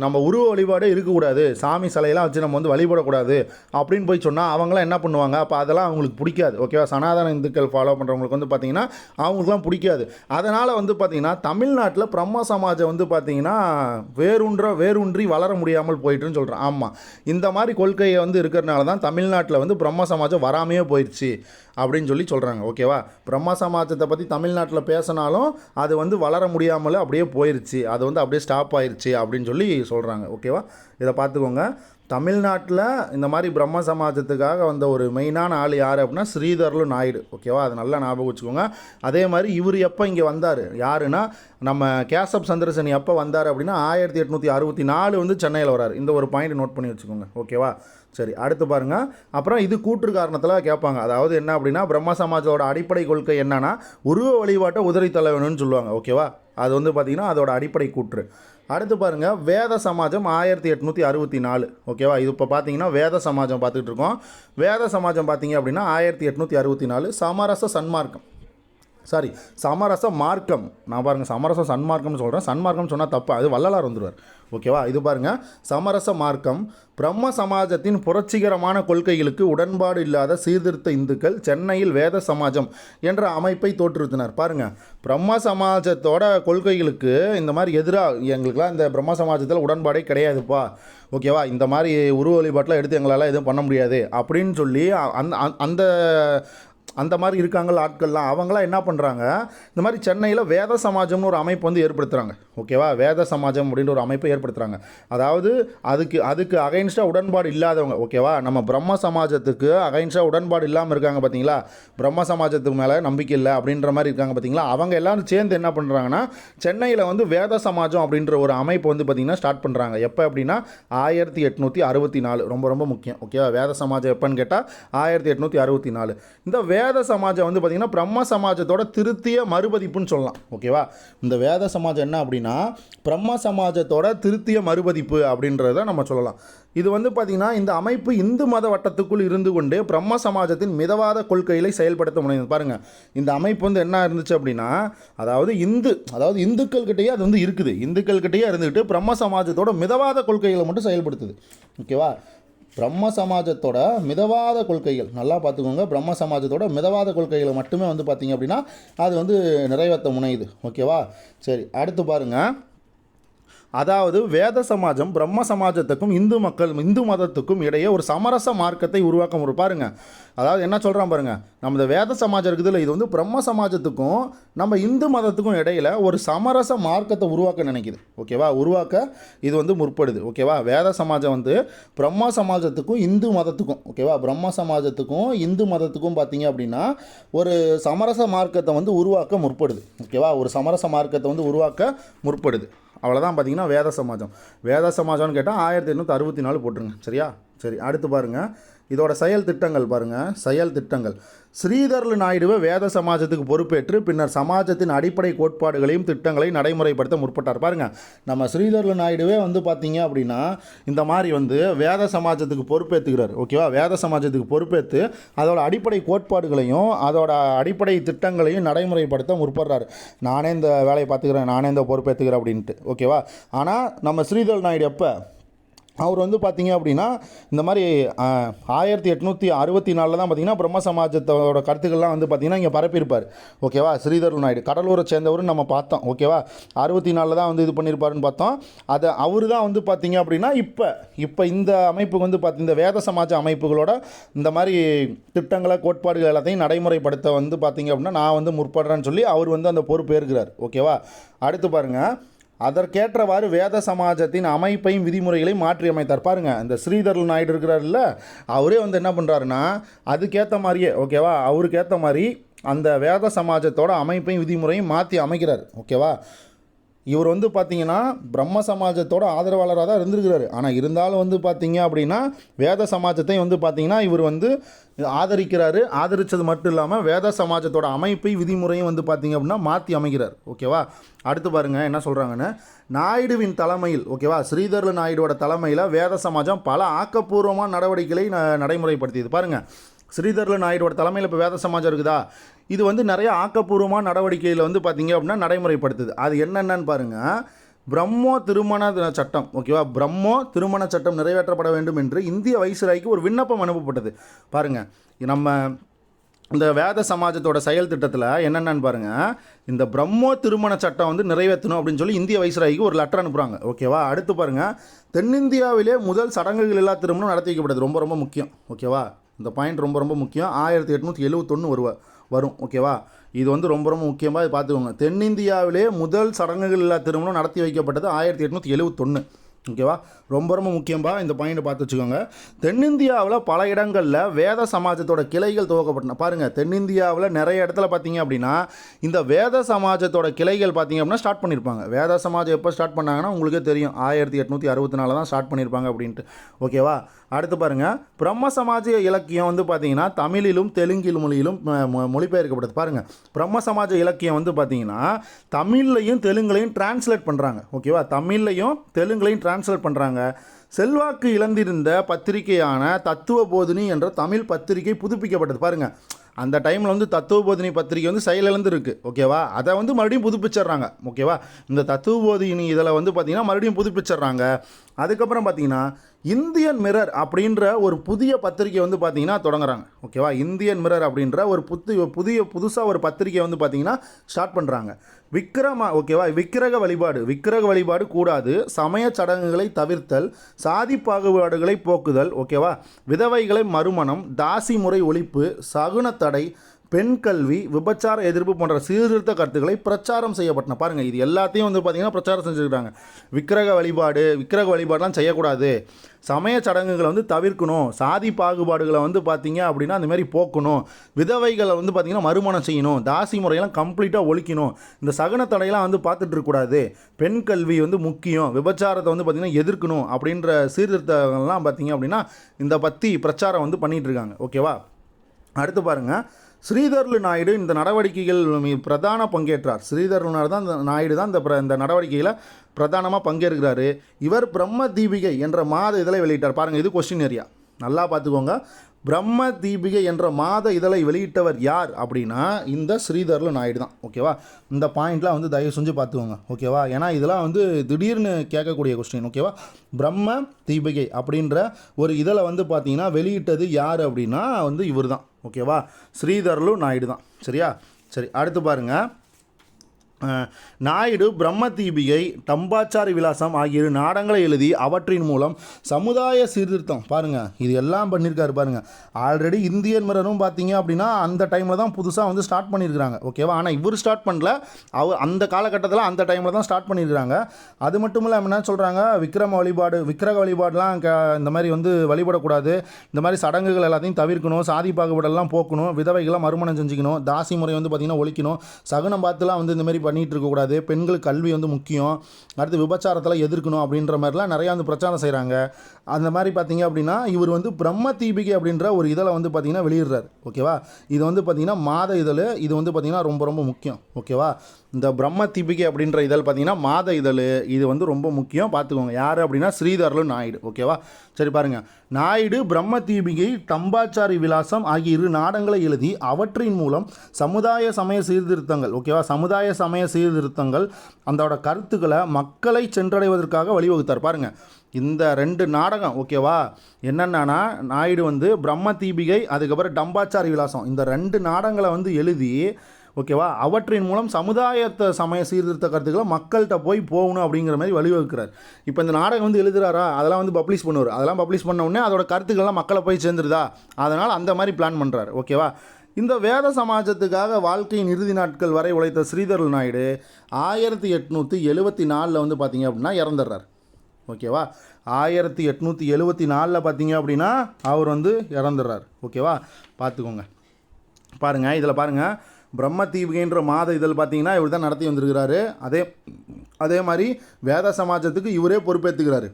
நம்ம உருவ வழிபாடே இருக்கக்கூடாது, சாமி சிலையெல்லாம் வச்சு நம்ம வந்து வழிபடக்கூடாது அப்படின்னு போய் சொன்னால் அவங்களாம் என்ன பண்ணுவாங்க? அப்போ அதெல்லாம் அவங்களுக்கு பிடிக்காது. ஓகேவா, சனாதன இந்துக்கள் ஃபாலோ பண்ணுறவங்களுக்கு வந்து பார்த்திங்கன்னா அவங்களுக்குலாம் பிடிக்காது. அதனால் வந்து பார்த்திங்கன்னா தமிழ்நாட்டில் பிரம்ம சமாஜம் வந்து பார்த்திங்கன்னா வேரூன்றி வளர முடியாமல் போயிட்டுன்னு சொல்கிறேன். ஆமாம், இந்த மாதிரி கொள்கையை வந்து இருக்கிறனால தான் தமிழ்நாட்டில் வந்து பிரம்ம சமாஜம் வராமையே போயிடுச்சு அப்படின்னு சொல்லி சொல்கிறாங்க. ஓகேவா, பிரம்ம சமாஜத்தை பற்றி தமிழ்நாட்டில் பேசினாலும் அது வந்து வளர முடியாமல் அப்படியே போயிடுச்சு, அது வந்து அப்படியே ஸ்டாப் ஆயிடுச்சு அப்படின்னு சொல்லி சொல்கிறாங்க. ஓகேவா, இதை பார்த்துக்கோங்க. தமிழ்நாட்டில் இந்த மாதிரி பிரம்ம சமாஜத்துக்காக வந்த ஒரு மெயினான ஆள் யார் அப்படின்னா ஸ்ரீதர்லு நாயுடு. ஓகேவா, அது நல்லா ஞாபகம் வச்சுக்கோங்க. அதே மாதிரி இவர் எப்போ இங்கே வந்தார் யாருன்னா நம்ம கேசவ் சந்திரசென் எப்போ வந்தார் அப்படின்னா 1864 வந்து சென்னையில் வராரு. இந்த ஒரு பாயிண்ட் நோட் பண்ணி வச்சுக்கோங்க. ஓகேவா, சரி, அடுத்து பாருங்கள். அப்புறம் இது கூற்று காரணத்தில் கேட்பாங்க. அதாவது என்ன அப்படின்னா பிரம்ம சமாஜத்தோட அடிப்படை கொள்கை என்னன்னா உருவ வழிபாட்டை உதறித்தள்ள வேணும்னு சொல்லுவாங்க. ஓகேவா, அது வந்து பார்த்திங்கன்னா அதோட அடிப்படை கூற்று. அடுத்து பாருங்கள், வேத சமாஜம் 1864. ஓகேவா, இது இப்போ பார்த்தீங்கன்னா வேத சமாஜம் பார்த்துக்கிட்டு இருக்கோம். வேத சமாஜம் பார்த்தீங்க அப்படின்னா 1864 சமரச மார்க்கம். நான் பாருங்கள் சமரச சன்மார்க்கம்னு சொல்கிறேன், சன்மார்க்கம் சொன்னால் தப்பு, அது வள்ளலார் வந்துடுவார். ஓகேவா, இது பாருங்கள், சமரச மார்க்கம். பிரம்ம சமாஜத்தின் புரட்சிகரமான கொள்கைகளுக்கு உடன்பாடு இல்லாத சீர்திருத்த இந்துக்கள் சென்னையில் வேத சமாஜம் என்ற அமைப்பை தோற்றுவித்தனர். பாருங்கள், பிரம்ம சமாஜத்தோட கொள்கைகளுக்கு இந்த மாதிரி எதிராக எங்களுக்கெல்லாம் இந்த பிரம்ம சமாஜத்தில் உடன்பாடே கிடையாதுப்பா, ஓகேவா, இந்த மாதிரி உருவ வழிபாட்டெலாம் எடுத்து எங்களால் எதுவும் பண்ண முடியாது அப்படின்னு சொல்லி அந்த மாதிரி இருக்காங்கள ஆட்கள்லாம் அவங்களாம் என்ன பண்ணுறாங்க, இந்த மாதிரி சென்னையில் வேத சமாஜம்னு ஒரு அமைப்பு வந்து ஏற்படுத்துகிறாங்க. ஓகேவா, வேத சமாஜம் அப்படின்ற ஒரு அமைப்பை ஏற்படுத்துகிறாங்க. அதாவது அதுக்கு அகைன்ஸ்டாக உடன்பாடு இல்லாதவங்க. ஓகேவா, நம்ம பிரம்ம சமாஜத்துக்கு அகைன்ஸ்டாக உடன்பாடு இல்லாமல் இருக்காங்க பார்த்தீங்களா, பிரம்ம சமாஜத்துக்கு மேலே நம்பிக்கை இல்லை அப்படின்ற மாதிரி இருக்காங்க பார்த்தீங்களா, அவங்க எல்லாரும் சேர்ந்து என்ன பண்ணுறாங்கன்னா சென்னையில் வந்து வேத சமாஜம் அப்படின்ற ஒரு அமைப்பு வந்து பார்த்திங்கன்னா ஸ்டார்ட் பண்ணுறாங்க. எப்போ அப்படின்னா 1864. ரொம்ப ரொம்ப முக்கியம். ஓகேவா, வேத சமாஜம் எப்போன்னு கேட்டால் 1864. இந்த வேத சமாஜம் வந்து பார்த்திங்கன்னா பிரம்ம சமாஜத்தோட திருத்திய மறுபதிப்புன்னு சொல்லலாம். ஓகேவா, இந்த வேத சமாஜம் என்ன அப்படின்னா பிரம்ம சமாஜத்தோட திருத்திய மறுபதிப்பு அப்படின்றத நம்ம சொல்லலாம். இது வந்து பார்த்திங்கன்னா இந்த அமைப்பு இந்து மத வட்டத்துக்குள் இருந்து கொண்டு பிரம்ம சமாஜத்தின் மிதவாத கொள்கைகளை செயல்படுத்த முடியும். பாருங்கள், இந்த அமைப்பு வந்து என்ன இருந்துச்சு அப்படின்னா அதாவது இந்துக்கள்கிட்டயே அது வந்து இருக்குது, இந்துக்கள்கிட்டயே இருந்துக்கிட்டு பிரம்ம சமாஜத்தோட மிதவாத கொள்கைகளை மட்டும் செயல்படுத்துது. ஓகேவா, பிரம்ம சமாஜத்தோட மிதவாத கொள்கைகள் நல்லா பார்த்துக்கோங்க. பிரம்ம சமாஜத்தோட மிதவாத கொள்கைகளை மட்டுமே வந்து பார்த்திங்க அப்படின்னா அது வந்து நிறைவேற்ற முனையுது. ஓகேவா, சரி, அடுத்து பாருங்கள். அதாவது வேத சமாஜம் பிரம்ம சமாஜத்துக்கும் இந்து மதத்துக்கும் இடையே ஒரு சமரச மார்க்கத்தை உருவாக்க பாருங்க. அதாவது என்ன சொல்கிறான் பாருங்க, நம்ம இந்த வேத சமாஜம் இருக்குதுல்ல, இது வந்து பிரம்ம சமாஜத்துக்கும் நம்ம இந்து மதத்துக்கும் இடையில் ஒரு சமரச மார்க்கத்தை உருவாக்க நினைக்குது. ஓகேவா, உருவாக்க இது வந்து முற்படுது. ஓகேவா, வேத சமாஜம் வந்து பிரம்ம சமாஜத்துக்கும் இந்து மதத்துக்கும், ஓகேவா, பிரம்ம சமாஜத்துக்கும் இந்து மதத்துக்கும் பார்த்தீங்க அப்படின்னா ஒரு சமரச மார்க்கத்தை வந்து உருவாக்க முற்படுது. ஓகேவா, ஒரு சமரச மார்க்கத்தை வந்து உருவாக்க முற்படுது. அவ்வளோதான் பார்த்தீங்கன்னா வேத சமாஜம். வேத சமாஜம்னு கேட்டால் 1864 போட்டுருங்க. சரியா, சரி. அடுத்து பாருங்கள், இதோட செயல் திட்டங்கள் பாருங்கள். செயல் திட்டங்கள்: ஸ்ரீதர்லு நாயுடுவை வேத சமாஜத்துக்கு பொறுப்பேற்று பின்னர் சமாஜத்தின் அடிப்படை கோட்பாடுகளையும் திட்டங்களையும் நடைமுறைப்படுத்த முற்பட்டார். பாருங்கள், நம்ம ஸ்ரீதர்லு நாயுடுவே வந்து பார்த்தீங்க அப்படின்னா இந்த மாதிரி வந்து வேத சமாஜத்துக்கு பொறுப்பேற்றுக்கிறார். ஓகேவா, வேத சமாஜத்துக்கு பொறுப்பேற்று அதோட அடிப்படை கோட்பாடுகளையும் அதோட அடிப்படை திட்டங்களையும் நடைமுறைப்படுத்த முற்படுறாரு. நானே இந்த வேலையை பார்த்துக்கிறேன், நானே இந்த பொறுப்பேற்றுக்கிறேன் அப்படின்ட்டு. ஓகேவா, ஆனால் நம்ம ஸ்ரீதர்லு நாயுடு எப்போ அவர் வந்து பார்த்தீங்க அப்படின்னா இந்த மாதிரி 1864 தான் பார்த்தீங்கன்னா பிரம்ம சமாஜத்தோட கருத்துக்கள்லாம் வந்து பார்த்தீங்கன்னா இங்கே பரப்பியிருப்பார். ஓகேவா, ஸ்ரீதர்லு நாயுடு கடலூரை சேர்ந்தவரும் நம்ம பார்த்தோம். ஓகேவா, 64 தான் வந்து இது பண்ணியிருப்பாருன்னு பார்த்தோம். அதை அவர் தான் வந்து பார்த்தீங்க அப்படின்னா இப்போ இந்த அமைப்புக்கு வந்து இந்த வேத சமாஜ அமைப்புகளோட இந்த மாதிரி திட்டங்களை கோட்பாடுகள் எல்லாத்தையும் நடைமுறைப்படுத்த வந்து பார்த்தீங்க அப்படின்னா நான் வந்து முற்படுறேன்னு சொல்லி அவர் வந்து அந்த பொறுப்பு ஏற்கிறார். ஓகேவா, அடுத்து பாருங்கள், அதற்கேற்றவாறு வேத சமாஜத்தின் அமைப்பையும் விதிமுறைகளையும் மாற்றி அமைத்தார். பாருங்கள், இந்த ஸ்ரீதர்லு நாயுடு இருக்கிறார்ல, அவரே வந்து என்ன பண்ணுறாருன்னா அதுக்கேற்ற மாதிரியே, ஓகேவா, அவருக்கு ஏற்ற மாதிரி அந்த வேத சமாஜத்தோட அமைப்பையும் விதிமுறையும் மாற்றி அமைக்கிறார். ஓகேவா, இவர் வந்து பார்த்தீங்கன்னா பிரம்ம சமாஜத்தோட ஆதரவாளராக தான் இருந்திருக்கிறாரு. ஆனால் இருந்தாலும் வந்து பார்த்தீங்க அப்படின்னா வேத சமாஜத்தையும் வந்து பார்த்தீங்கன்னா இவர் வந்து ஆதரிக்கிறாரு. ஆதரித்தது மட்டும் இல்லாமல் வேத சமாஜத்தோட அமைப்பை விதிமுறையும் வந்து பார்த்தீங்க அப்படின்னா மாற்றி அமைக்கிறார். ஓகேவா, அடுத்து பாருங்கள் என்ன சொல்கிறாங்கன்னு, நாயுடுவின் தலைமையில், ஓகேவா, ஸ்ரீதர்லு நாயுடுவோட தலைமையில் வேத சமாஜம் பல ஆக்கப்பூர்வமான நடவடிக்கைகளை நடைமுறைப்படுத்தியது. பாருங்கள், ஸ்ரீதர்லு நாயுடுவோட தலைமையில் இப்போ வேத சமாஜம் இருக்குதா, இது வந்து நிறைய ஆக்கப்பூர்வமான நடவடிக்கையில் வந்து பார்த்திங்க அப்படின்னா நடைமுறைப்படுத்துது. அது என்னென்னு பாருங்கள். பிரம்மோ திருமண சட்டம், ஓகேவா, பிரம்மோ திருமண சட்டம் நிறைவேற்றப்பட வேண்டும் என்று இந்திய வைஸ்ராய்க்கு ஒரு விண்ணப்பம் அனுப்பப்பட்டது. பாருங்கள், நம்ம இந்த வேத சமாஜத்தோட செயல் திட்டத்தில் என்னென்னு பாருங்கள், இந்த பிரம்மோ திருமண சட்டம் வந்து நிறைவேற்றணும் அப்படின்னு சொல்லி இந்திய வைஸ்ராய்க்கு ஒரு லெட்டர் அனுப்புகிறாங்க. ஓகேவா, அடுத்து பாருங்கள், தென்னிந்தியாவிலே முதல் சடங்குகள் இல்லா திருமணம் நடத்தி வைக்கப்படுது. ரொம்ப ரொம்ப முக்கியம். ஓகேவா, இந்த பாயிண்ட் ரொம்ப ரொம்ப முக்கியம். 1871 வரும். ஓகேவா, இது வந்து ரொம்ப ரொம்ப முக்கியமாக பார்த்துக்கோங்க. தென்னிந்தியாவிலே முதல் சடங்குகள் இல்லா திருமணம் நடத்தி வைக்கப்பட்டது 1871. ஓகேவா, ரொம்ப ரொம்ப முக்கியம்பா, இந்த பாயிண்ட்டை பார்த்து வச்சுக்கோங்க. தென்னிந்தியாவில் பல இடங்களில் வேத சமாஜத்தோட கிளைகள் துவக்கப்பட்டன. பாருங்கள், தென்னிந்தியாவில் நிறைய இடத்துல பார்த்தீங்க அப்படின்னா இந்த வேத சமாஜத்தோட கிளைகள் பார்த்தீங்க அப்படின்னா ஸ்டார்ட் பண்ணியிருப்பாங்க. வேத சமாஜம் எப்போ ஸ்டார்ட் பண்ணாங்கன்னா உங்களுக்கே தெரியும், 1864 தான் ஸ்டார்ட் பண்ணியிருப்பாங்க அப்படின்ட்டு. ஓகேவா, அடுத்து பாருங்கள், பிரம்ம சமாஜ இலக்கியம் வந்து பார்த்தீங்கன்னா தமிழிலும் தெலுங்கு மொழியிலும் மொழிபெயர்க்கப்பட்டது. பாருங்கள், பிரம்ம சமாஜ இலக்கியம் வந்து பார்த்தீங்கன்னா தமிழ்லையும் தெலுங்குலையும் டிரான்ஸ்லேட் பண்ணுறாங்க. ஓகேவா, தமிழ்லையும் தெலுங்குலையும் டிரான்ஸ்லேட் பண்ணுறாங்க. செல்வாக்கு இழந்திருந்த பத்திரிகையான தத்துவ போதினி என்ற தமிழ் பத்திரிகை புதுப்பிக்கப்பட்டது. பாருங்கள், அந்த டைமில் வந்து தத்துவ போதினி பத்திரிகை வந்து செயலிழந்து இருக்குது. ஓகேவா, அதை வந்து மறுபடியும் புதுப்பிச்சிட்றாங்க. ஓகேவா, இந்த தத்துவ போதினி இதில் வந்து பார்த்திங்கன்னா மறுபடியும் புதுப்பிச்சிட்றாங்க. அதுக்கப்புறம் பார்த்திங்கன்னா இந்தியன் மிரர் அப்படின்ற ஒரு புதிய பத்திரிகை வந்து பார்த்திங்கன்னா தொடங்குறாங்க. ஓகேவா, இந்தியன் மிரர் அப்படின்ற ஒரு புதுசாக ஒரு பத்திரிகை வந்து பார்த்திங்கன்னா ஸ்டார்ட் பண்ணுறாங்க. விக்கிரக வழிபாடு கூடாது, சமய சடங்குகளை தவிர்த்தல், சாதி பாகுபாடுகளை போக்குதல், ஓகேவா, விதவைகளை மறுமணம், தாசி முறை ஒழிப்பு, சகுன தடை, பெண் கல்வி, விபச்சார எதிர்ப்பு போன்ற சீர்திருத்த கருத்துக்களை பிரச்சாரம் செய்யப்பட்டன. பாருங்கள், இது எல்லாத்தையும் வந்து பார்த்திங்கன்னா பிரச்சாரம் செஞ்சுருக்காங்க. விக்கிரக வழிபாடுலாம் செய்யக்கூடாது, சமய சடங்குகளை வந்து தவிர்க்கணும், சாதி பாகுபாடுகளை வந்து பார்த்திங்க அப்படின்னா அந்த மாதிரி போக்கணும், விதவைகளை வந்து பார்த்திங்கன்னா மறுமணம் செய்யணும், தாசி முறையெல்லாம் கம்ப்ளீட்டாக ஒழிக்கணும், இந்த சகுன தடையெல்லாம் வந்து பார்த்துட்டு இருக்கக்கூடாது, பெண் கல்வி வந்து முக்கியம், விபச்சாரத்தை வந்து பார்த்திங்கன்னா எதிர்க்கணும் அப்படின்ற சீர்திருத்தங்கள்லாம் பார்த்திங்க அப்படின்னா இந்த பற்றி பிரச்சாரம் வந்து பண்ணிகிட்டு இருக்காங்க. ஓகேவா, அடுத்து பாருங்கள், ஸ்ரீதர்லு நாயுடு இந்த நடவடிக்கைகள் பிரதான பங்கேற்றார். ஸ்ரீதர்லு நாயுடு தான் இந்த நடவடிக்கையில் பிரதானமாக பங்கேற்கிறாரு. இவர் பிரம்ம தீபிகை என்ற மாத இதழை வெளியிட்டார். பாருங்கள், இது கொஸ்டின் ஏரியா, நல்லா பார்த்துக்கோங்க. பிரம்ம தீபிகை என்ற மாத இதழை வெளியிட்டவர் யார் அப்படின்னா இந்த ஸ்ரீதர்லு நாயுடு தான். ஓகேவா, இந்த பாயிண்ட்லாம் வந்து தயவு செஞ்சு பார்த்துக்கோங்க. ஓகேவா, ஏன்னா இதெல்லாம் வந்து திடீர்னு கேட்கக்கூடிய கொஸ்டின். ஓகேவா, பிரம்ம தீபிகை அப்படின்ற ஒரு இதழை வந்து பார்த்தீங்கன்னா வெளியிட்டது யார் அப்படின்னா வந்து இவர் தான். ஓகேவா, ஸ்ரீதர்லு நாயுடு தான். சரியா, சரி. அடுத்து பாருங்கள், நாயுடு பிரம்ம தீபிகை, டம்பாச்சாரி விலாசம் ஆகிய இரு நாடகங்களை எழுதி அவற்றின் மூலம் சமுதாய சீர்திருத்தம் பாருங்கள் இது எல்லாம் பண்ணியிருக்காரு பாருங்கள். ஆல்ரெடி இந்தியன் மிரரும் பார்த்தீங்க அப்படின்னா அந்த டைமில் தான் புதுசாக வந்து ஸ்டார்ட் பண்ணியிருக்கிறாங்க ஓகேவா. ஆனால் இவர் ஸ்டார்ட் பண்ணல, அந்த காலகட்டத்தில் அந்த டைமில் தான் ஸ்டார்ட் பண்ணியிருக்கிறாங்க. அது மட்டும் இல்லாமல் என்ன சொல்கிறாங்க, விக்கிரக வழிபாடுலாம் இந்த மாதிரி வந்து வழிபடக்கூடாது, இந்த மாதிரி சடங்குகள் எல்லாத்தையும் தவிர்க்கணும், சாதி பாகுபாடெல்லாம் போக்கணும், விதவைகளை மறுமணம் செஞ்சுக்கணும், தாசி முறை வந்து பார்த்திங்கன்னா ஒழிக்கணும், சகுனம் பார்த்துலாம் வந்து இந்த மாதிரி பண்ணிகிட்டு இருக்கக்கூடாது, பெண்களுக்கு கல்வி வந்து முக்கியம், அடுத்து விபச்சாரத்தில் எதிர்க்கணும் அப்படின்ற மாதிரிலாம் நிறையா வந்து பிரச்சாரம் செய்கிறாங்க. அந்த மாதிரி பார்த்தீங்க அப்படின்னா இவர் வந்து பிரம்ம தீபிகை அப்படின்ற ஒரு இதழை வந்து பார்த்திங்கன்னா வெளியிடுறார் ஓகேவா. இது வந்து பார்த்திங்கன்னா மாத இதழ், இது வந்து பார்த்திங்கன்னா ரொம்ப ரொம்ப முக்கியம் ஓகேவா. இந்த பிரம்ம தீபிகை அப்படின்ற இதழ் பார்த்திங்கன்னா மாத இதழ், இது வந்து ரொம்ப முக்கியம் பார்த்துக்கோங்க. யார் அப்படின்னா ஸ்ரீதர்லு நாயுடு ஓகேவா. சரி பாருங்கள், நாயுடு பிரம்ம தீபிகை, டம்பாச்சாரி விலாசம் ஆகிய இரு நாடகங்களை எழுதி அவற்றின் மூலம் சமுதாய சமய சீர்திருத்தங்கள் ஓகேவா, சமுதாய சமய சீர்திருத்தங்கள் அதோட கருத்துக்களை மக்களை சென்றடைவதற்காக வழிவகுத்தார். பாருங்கள் இந்த 2 நாடகம் ஓகேவா, என்னென்னா நாயுடு வந்து பிரம்ம தீபிகை அதுக்கப்புறம் டம்பாச்சாரி விலாசம் இந்த 2 நாடகங்களை வந்து எழுதி ஓகேவா, அவற்றின் மூலம் சமுதாயத்தை சமய சீர்திருத்த கருத்துக்களை மக்கள்கிட்ட போகணும் அப்படிங்கிற மாதிரி வழிவகுக்கிறார். இப்போ இந்த நாடகம் வந்து எழுதுறாரா, அதெல்லாம் வந்து பப்ளிஷ் பண்ணுவார், அதெல்லாம் பப்ளிஷ் பண்ண உடனே அதோட கருத்துக்கள்லாம் மக்களை போய் சேர்ந்துருதா, அதனால் அந்த மாதிரி பிளான் பண்ணுறாரு ஓகேவா. இந்த வேத சமாஜத்துக்காக வாழ்க்கையின் இறுதி நாட்கள் வரை உழைத்த ஸ்ரீதர்லு நாயுடு 1874 வந்து பார்த்தீங்க அப்படின்னா இறந்துடுறார் ஓகேவா. 1874 பார்த்தீங்க அப்படின்னா அவர் வந்து இறந்துடுறார் ஓகேவா. பார்த்துக்கோங்க. பாருங்கள் இதில் பாருங்கள், பிரம்ம தீபிகைன்ற மாத இதழ் பார்த்தீங்கன்னா இவர் தான் நடத்தி வந்திருக்கிறாரு. அதே மாதிரி வேத சமாஜத்துக்கு இவரே பொறுப்பேற்றுக்கிறாரு.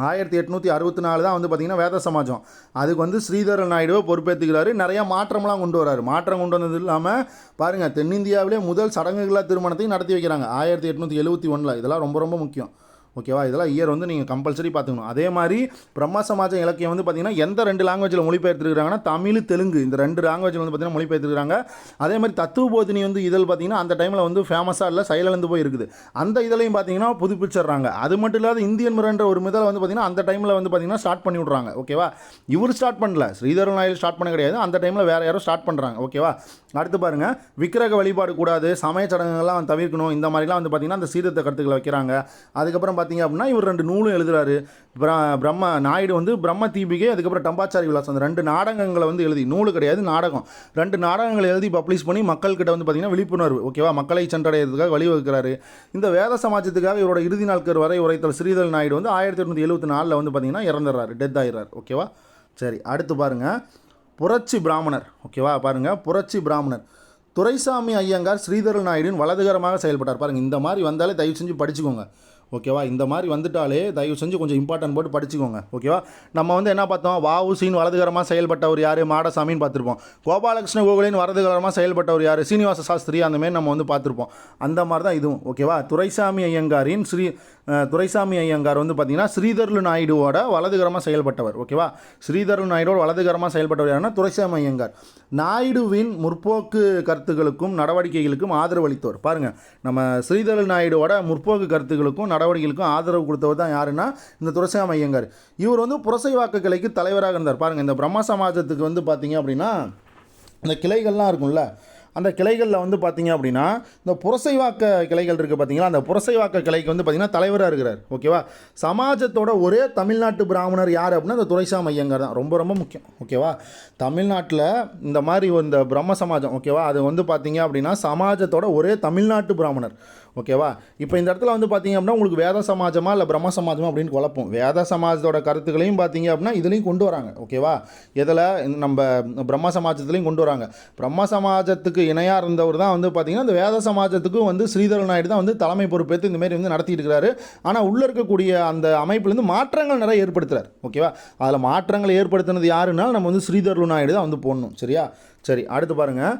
1864 தான் வந்து பார்த்திங்கன்னா வேத சமாஜம், அதுக்கு வந்து ஸ்ரீதர்லு நாயுடுவை பொறுப்பேற்றுக்கிறாரு. நிறையா மாற்றம்லாம் கொண்டு வராரு. மாற்றம் கொண்டு வந்தது இல்லாமல் பாருங்கள், தென்னிந்தியாவிலே முதல் சடங்குகள திருமணத்தையும் நடத்தி வைக்கிறாங்க 1871. இதெல்லாம் ரொம்ப ரொம்ப முக்கியம் ஓகேவா. இதெல்லாம் இயர் வந்து நீங்கள் கம்பல்சரி பார்த்துக்கணும். அதே மாதிரி பிரம்ம சமாஜம் இலக்கியம் வந்து பார்த்திங்கன்னா எந்த 2 லாங்குவேஜில் மொழிபெயர்த்துருக்காங்கன்னா தமிழ் தெலுங்கு இந்த 2 லாங்குவேஜில் வந்து பார்த்திங்கன்னா மொழிபெயர்த்துருக்காங்க. அதே மாதிரி தத்துவபோதினி வந்து இதழ் பார்த்திங்கன்னா அந்த டைமில் வந்து ஃபேமஸாக இல்லை, செயலிழந்து போய் இருக்குது. அந்த இதழையும் பார்த்திங்கன்னா புதுப்பிச்சிடுறாங்க. அது மட்டும் இல்லாத இந்தியன் மிரர்ன்ற ஒரு இதழை வந்து பார்த்திங்கன்னா அந்த டைமில் வந்து பார்த்திங்கன்னா ஸ்டார்ட் பண்ணி விட்றாங்க ஓகேவா. இவர் ஸ்டார்ட் பண்ணல, ஸ்ரீதர்லு நாயுடு ஸ்டார்ட் பண்ண கிடையாது, அந்த டைமில் வேறு யாரும் ஸ்டார்ட் பண்ணுறாங்க ஓகேவா. அடுத்து பாருங்கள், விக்கிரக வழிபாடு கூடாது, சமய சடங்குகள்லாம் தவிர்க்கணும், இந்த மாதிரிலாம் வந்து பார்த்திங்கன்னா அந்த சீர்திருத்த கருத்துக்களை வைக்கிறாங்க. அதுக்கப்புறம் பார்த்திங்க அப்படின்னா இவர் 2 நூலும் எழுதுறாரு. நாயுடு வந்து பிரம்ம தீபிகை அதுக்கப்புறம் டம்பாச்சாரி விலாசம் அந்த 2 நாடகங்களை வந்து எழுதி, நூலு கிடையாது நாடகம், 2 நாடகங்களை எழுதி பப்ளிஷ் பண்ணி மக்கள்கிட்ட வந்து பார்த்திங்கன்னா விழிப்புணர்வு ஓகேவா, மக்களை சென்றடைகிறதுக்காக வழிவகுக்கிறாரு. இந்த வேத சமாஜத்துக்காக இவரோட இறுதி நாட்கள் வரை உரைத்த ஸ்ரீதர்லு நாயுடு வந்து 1874 வந்து பார்த்திங்கன்னா இறந்துடுறாரு, டெத் ஆகிடுறாரு ஓகேவா. சரி அடுத்து பாருங்கள், புரட்சி பிராமணர் ஓகேவா. பாருங்கள் புரட்சி பிராமணர் துரைசாமி ஐயங்கார் ஸ்ரீதர்லு நாயுடின் வலதுகரமாக செயல்பட்டார். பாருங்கள் இந்த மாதிரி வந்தாலே தயவு செஞ்சு படிச்சுக்கோங்க ஓகேவா. இந்த மாதிரி வந்துட்டாலே தயவு செஞ்சு கொஞ்சம் இம்பார்ட்டன்ட் போட்டு படிச்சுக்கோங்க ஓகேவா. நம்ம வந்து என்ன பார்த்தோம், வஉசின்னு வலதுகரமாக செயல்பட்டவர் யார், மாடசாமின்னு பார்த்துருப்போம். கோபாலகிருஷ்ண கோகலின் வலதுகரமாக செயல்பட்டவர் யார், சீனிவாச சாஸ்திரி, அந்தமாரி நம்ம வந்து பார்த்துருப்போம். அந்த மாதிரி தான் இதுவும் ஓகேவா. துரைசாமி ஐயங்கார் வந்து பார்த்திங்கன்னா ஸ்ரீதர்லு நாயுடுவோட வலதுகரமாக செயல்பட்டவர் ஓகேவா. ஸ்ரீதர்லு நாயுடுவோட வலதுகரமாக செயல்பட்டவர் யாருன்னா துரைசாமி ஐயங்கார். நாயுடுவின் முற்போக்கு கருத்துக்களுக்கும் நடவடிக்கைகளுக்கும் ஆதரவு அளித்தவர். பாருங்கள், நம்ம ஸ்ரீதர்லு நாயுடுவோட முற்போக்கு கருத்துக்களுக்கும் நடவடிக்கைகளுக்கும் ஆதரவு கொடுத்தவர் தான் யாருன்னா இந்த துரைசாமி ஐயங்கார். இவர் வந்து புரசைவாக்க கிளைக்கு தலைவராக இருந்தார். பாருங்கள் இந்த பிரம்ம சமாஜத்துக்கு வந்து பார்த்திங்க அப்படின்னா இந்த கிளைகள்லாம் இருக்கும்ல, அந்த கிளைகளில் வந்து பார்த்திங்க அப்படின்னா இந்த புரசைவாக்க கிளைகள் இருக்குது பார்த்திங்களா, அந்த புரசைவாக்க கிளைக்கு வந்து பார்த்திங்கன்னா தலைவராக இருக்கிறார் ஓகேவா. சமாஜத்தோட ஒரே தமிழ்நாட்டு பிராமணர் யார் அப்படின்னா இந்த துரைசாமி ஐயங்கார் தான், ரொம்ப ரொம்ப முக்கியம் ஓகேவா. தமிழ்நாட்டில் இந்த மாதிரி இந்த பிரம்ம சமாஜம் ஓகேவா, அது வந்து பார்த்திங்க அப்படின்னா சமாஜத்தோட ஒரே தமிழ்நாட்டு பிராமணர் ஓகேவா. இப்போ இந்த இடத்துல வந்து பார்த்திங்க அப்படின்னா உங்களுக்கு வேத சமாஜமா இல்லை பிரம்ம சமாஜமா அப்படின்னு குழப்பம். வேத சமாஜத்தோட கருத்துக்களையும் பார்த்திங்க அப்படின்னா இதுலேயும் கொண்டு வராங்க ஓகேவா. இதில் நம்ம பிரம்ம சமாஜத்துலேயும் கொண்டு வராங்க. பிரம்ம சமாஜத்துக்கு இணையாக இருந்தவர் தான் வந்து பார்த்திங்கன்னா இந்த வேத சமாஜத்துக்கும் வந்து ஸ்ரீதர்லு நாயுடு தான் வந்து தலைமை பொறுப்பேற்று இந்தமாரி வந்து நடத்திட்டு இருக்கிறாரு. ஆனால் உள்ளே இருக்கக்கூடிய அந்த அமைப்புலேருந்து மாற்றங்கள் நிறைய ஏற்படுத்துகிறார் ஓகேவா. அதில் மாற்றங்களை ஏற்படுத்தினது யாருன்னா நம்ம வந்து ஸ்ரீதர்லு நாயுடு தான் வந்து போடணும் சரியா. சரி அடுத்து பாருங்கள்,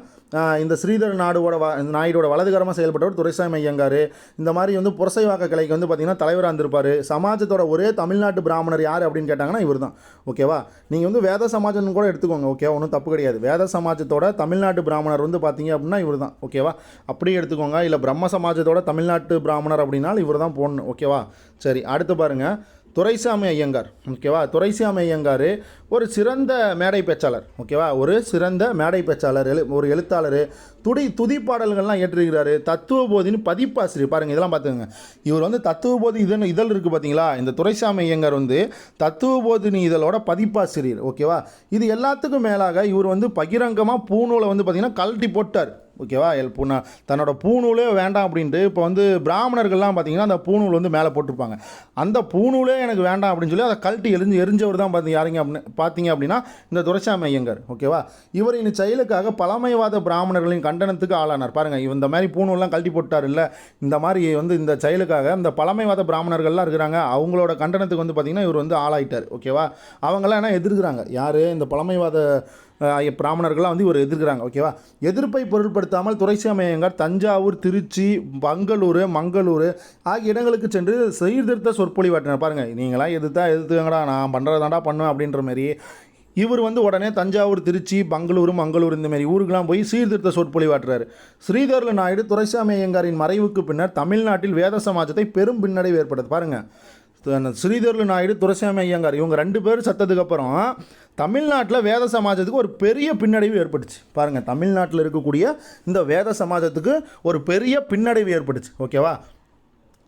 இந்த ஸ்ரீதர் நாயுடோட வலதுகரமாக செயல்பட்டவர் துரைசாமி ஐயங்கார். இந்த மாதிரி வந்து புரசைவாக்க கிளைக்கு வந்து பார்த்திங்கன்னா தலைவராக இருந்திருப்பார். சமாஜத்தோட ஒரே தமிழ்நாட்டு பிராமணர் யார் அப்படின்னு கேட்டாங்கன்னா இவர் தான் ஓகேவா. நீங்கள் வந்து வேத சமாஜம்னு கூட எடுத்துக்கோங்க ஓகேவா, ஒன்றும் தப்பு கிடையாது. வேத சமாஜத்தோட தமிழ்நாட்டு பிராமணர் வந்து பார்த்திங்க அப்படின்னா இவர் தான் ஓகேவா, அப்படியே எடுத்துக்கோங்க. இல்லை பிரம்ம சமாஜத்தோட தமிழ்நாட்டு பிராமணர் அப்படின்னா இவர் தான் போடணும் ஓகேவா. சரி அடுத்து பாருங்கள், துரைசாமி ஐயங்கார். ஓகேவா, துரைசாமி ஐயங்கார் ஒரு சிறந்த மேடை பேச்சாளர். ஓகேவா, ஒரு சிறந்த மேடை பேச்சாளர், ஒரு எழுத்தாளர், துதிப்பாடல்கள்லாம் ஏற்றிருக்கிறாரு. தத்துவ போதின்னு பதிப்பாசிரியர். பாருங்கள், இதெல்லாம் பார்த்துக்கோங்க. இவர் வந்து தத்துவ போதி இதழ் இருக்குது பார்த்தீங்களா, இந்த துரைசாமி ஐயங்கார் வந்து தத்துவ போதினி இதழோட பதிப்பாசிரியர். ஓகேவா, இது எல்லாத்துக்கும் மேலாக இவர் வந்து பகிரங்கமாக பூநூலை வந்து பார்த்திங்கன்னா கழட்டி போட்டார். ஓகேவா, தன்னோட பூநூலே வேண்டாம் அப்படின்ட்டு இப்போ வந்து பிராமணர்கள்லாம் பார்த்திங்கன்னா அந்த பூநூல் வந்து மேலே போட்டிருப்பாங்க. அந்த பூநூலே எனக்கு வேண்டாம் அப்படின்னு சொல்லி அதை கழட்டி எரிஞ்சவர் தான் பார்த்தீங்க அப்படின்னா இந்த துரைசாமி ஐயங்கார். ஓகேவா, இவரின் செயலுக்காக பழமைவாத பிராமணர்களின் கண்டனத்துக்கு ஆளானார். பாருங்கள், இந்த மாதிரி பூநூல்லாம் கழட்டி போட்டார் இல்லை, இந்த மாதிரி வந்து இந்த செயலுக்காக இந்த பழமைவாத பிராமணர்கள்லாம் இருக்கிறாங்க, அவங்களோட கண்டனத்துக்கு வந்து பார்த்திங்கன்னா இவர் வந்து ஆளாயிட்டார். ஓகேவா, அவங்களாம் என்ன எதிர்க்கிறாங்க, யார் இந்த பழமைவாத பிராமணர்கள்லாம் வந்து இவர் எதிர்க்கிறாங்க. ஓகேவா, எதிர்ப்பை பொருட்படுத்தாமல் துரைசாமி ஐயங்கார் தஞ்சாவூர், திருச்சி, பெங்களூரு, மங்களூர் ஆகிய இடங்களுக்கு சென்று சீர்திருத்த சொற்பொழிவாற்றினார். பாருங்கள், நீங்களாம் எதிர்த்துங்கடா, நான் பண்ணுறதாண்டா பண்ணுவேன் அப்படின்ற மாதிரி இவர் வந்து உடனே தஞ்சாவூர், திருச்சி, பெங்களூரு, மங்களூர் இந்த மாதிரி ஊருக்கெல்லாம் போய் சீர்திருத்த சொற்பொழிவாற்றுறாரு. ஸ்ரீதர்ல நாயுடு துரைசாமி ஐயங்காரின் மறைவுக்கு பின்னர் தமிழ்நாட்டில் வேத சமாஜத்தை பெரும் பின்னடைவு ஏற்பட்டது. பாருங்கள், ஸ்ரீதர்ல நாயுடு, துரைசாமி ஐயங்கார் இவங்க 2 பேர் சத்ததுக்கு அப்புறம் தமிழ்நாட்டில் வேத சமாஜத்துக்கு ஒரு பெரிய பின்னடைவு ஏற்பட்டுச்சு. பாருங்கள், தமிழ்நாட்டில் இருக்கக்கூடிய இந்த வேத சமாஜத்துக்கு ஒரு பெரிய பின்னடைவு ஏற்பட்டுச்சு. ஓகேவா,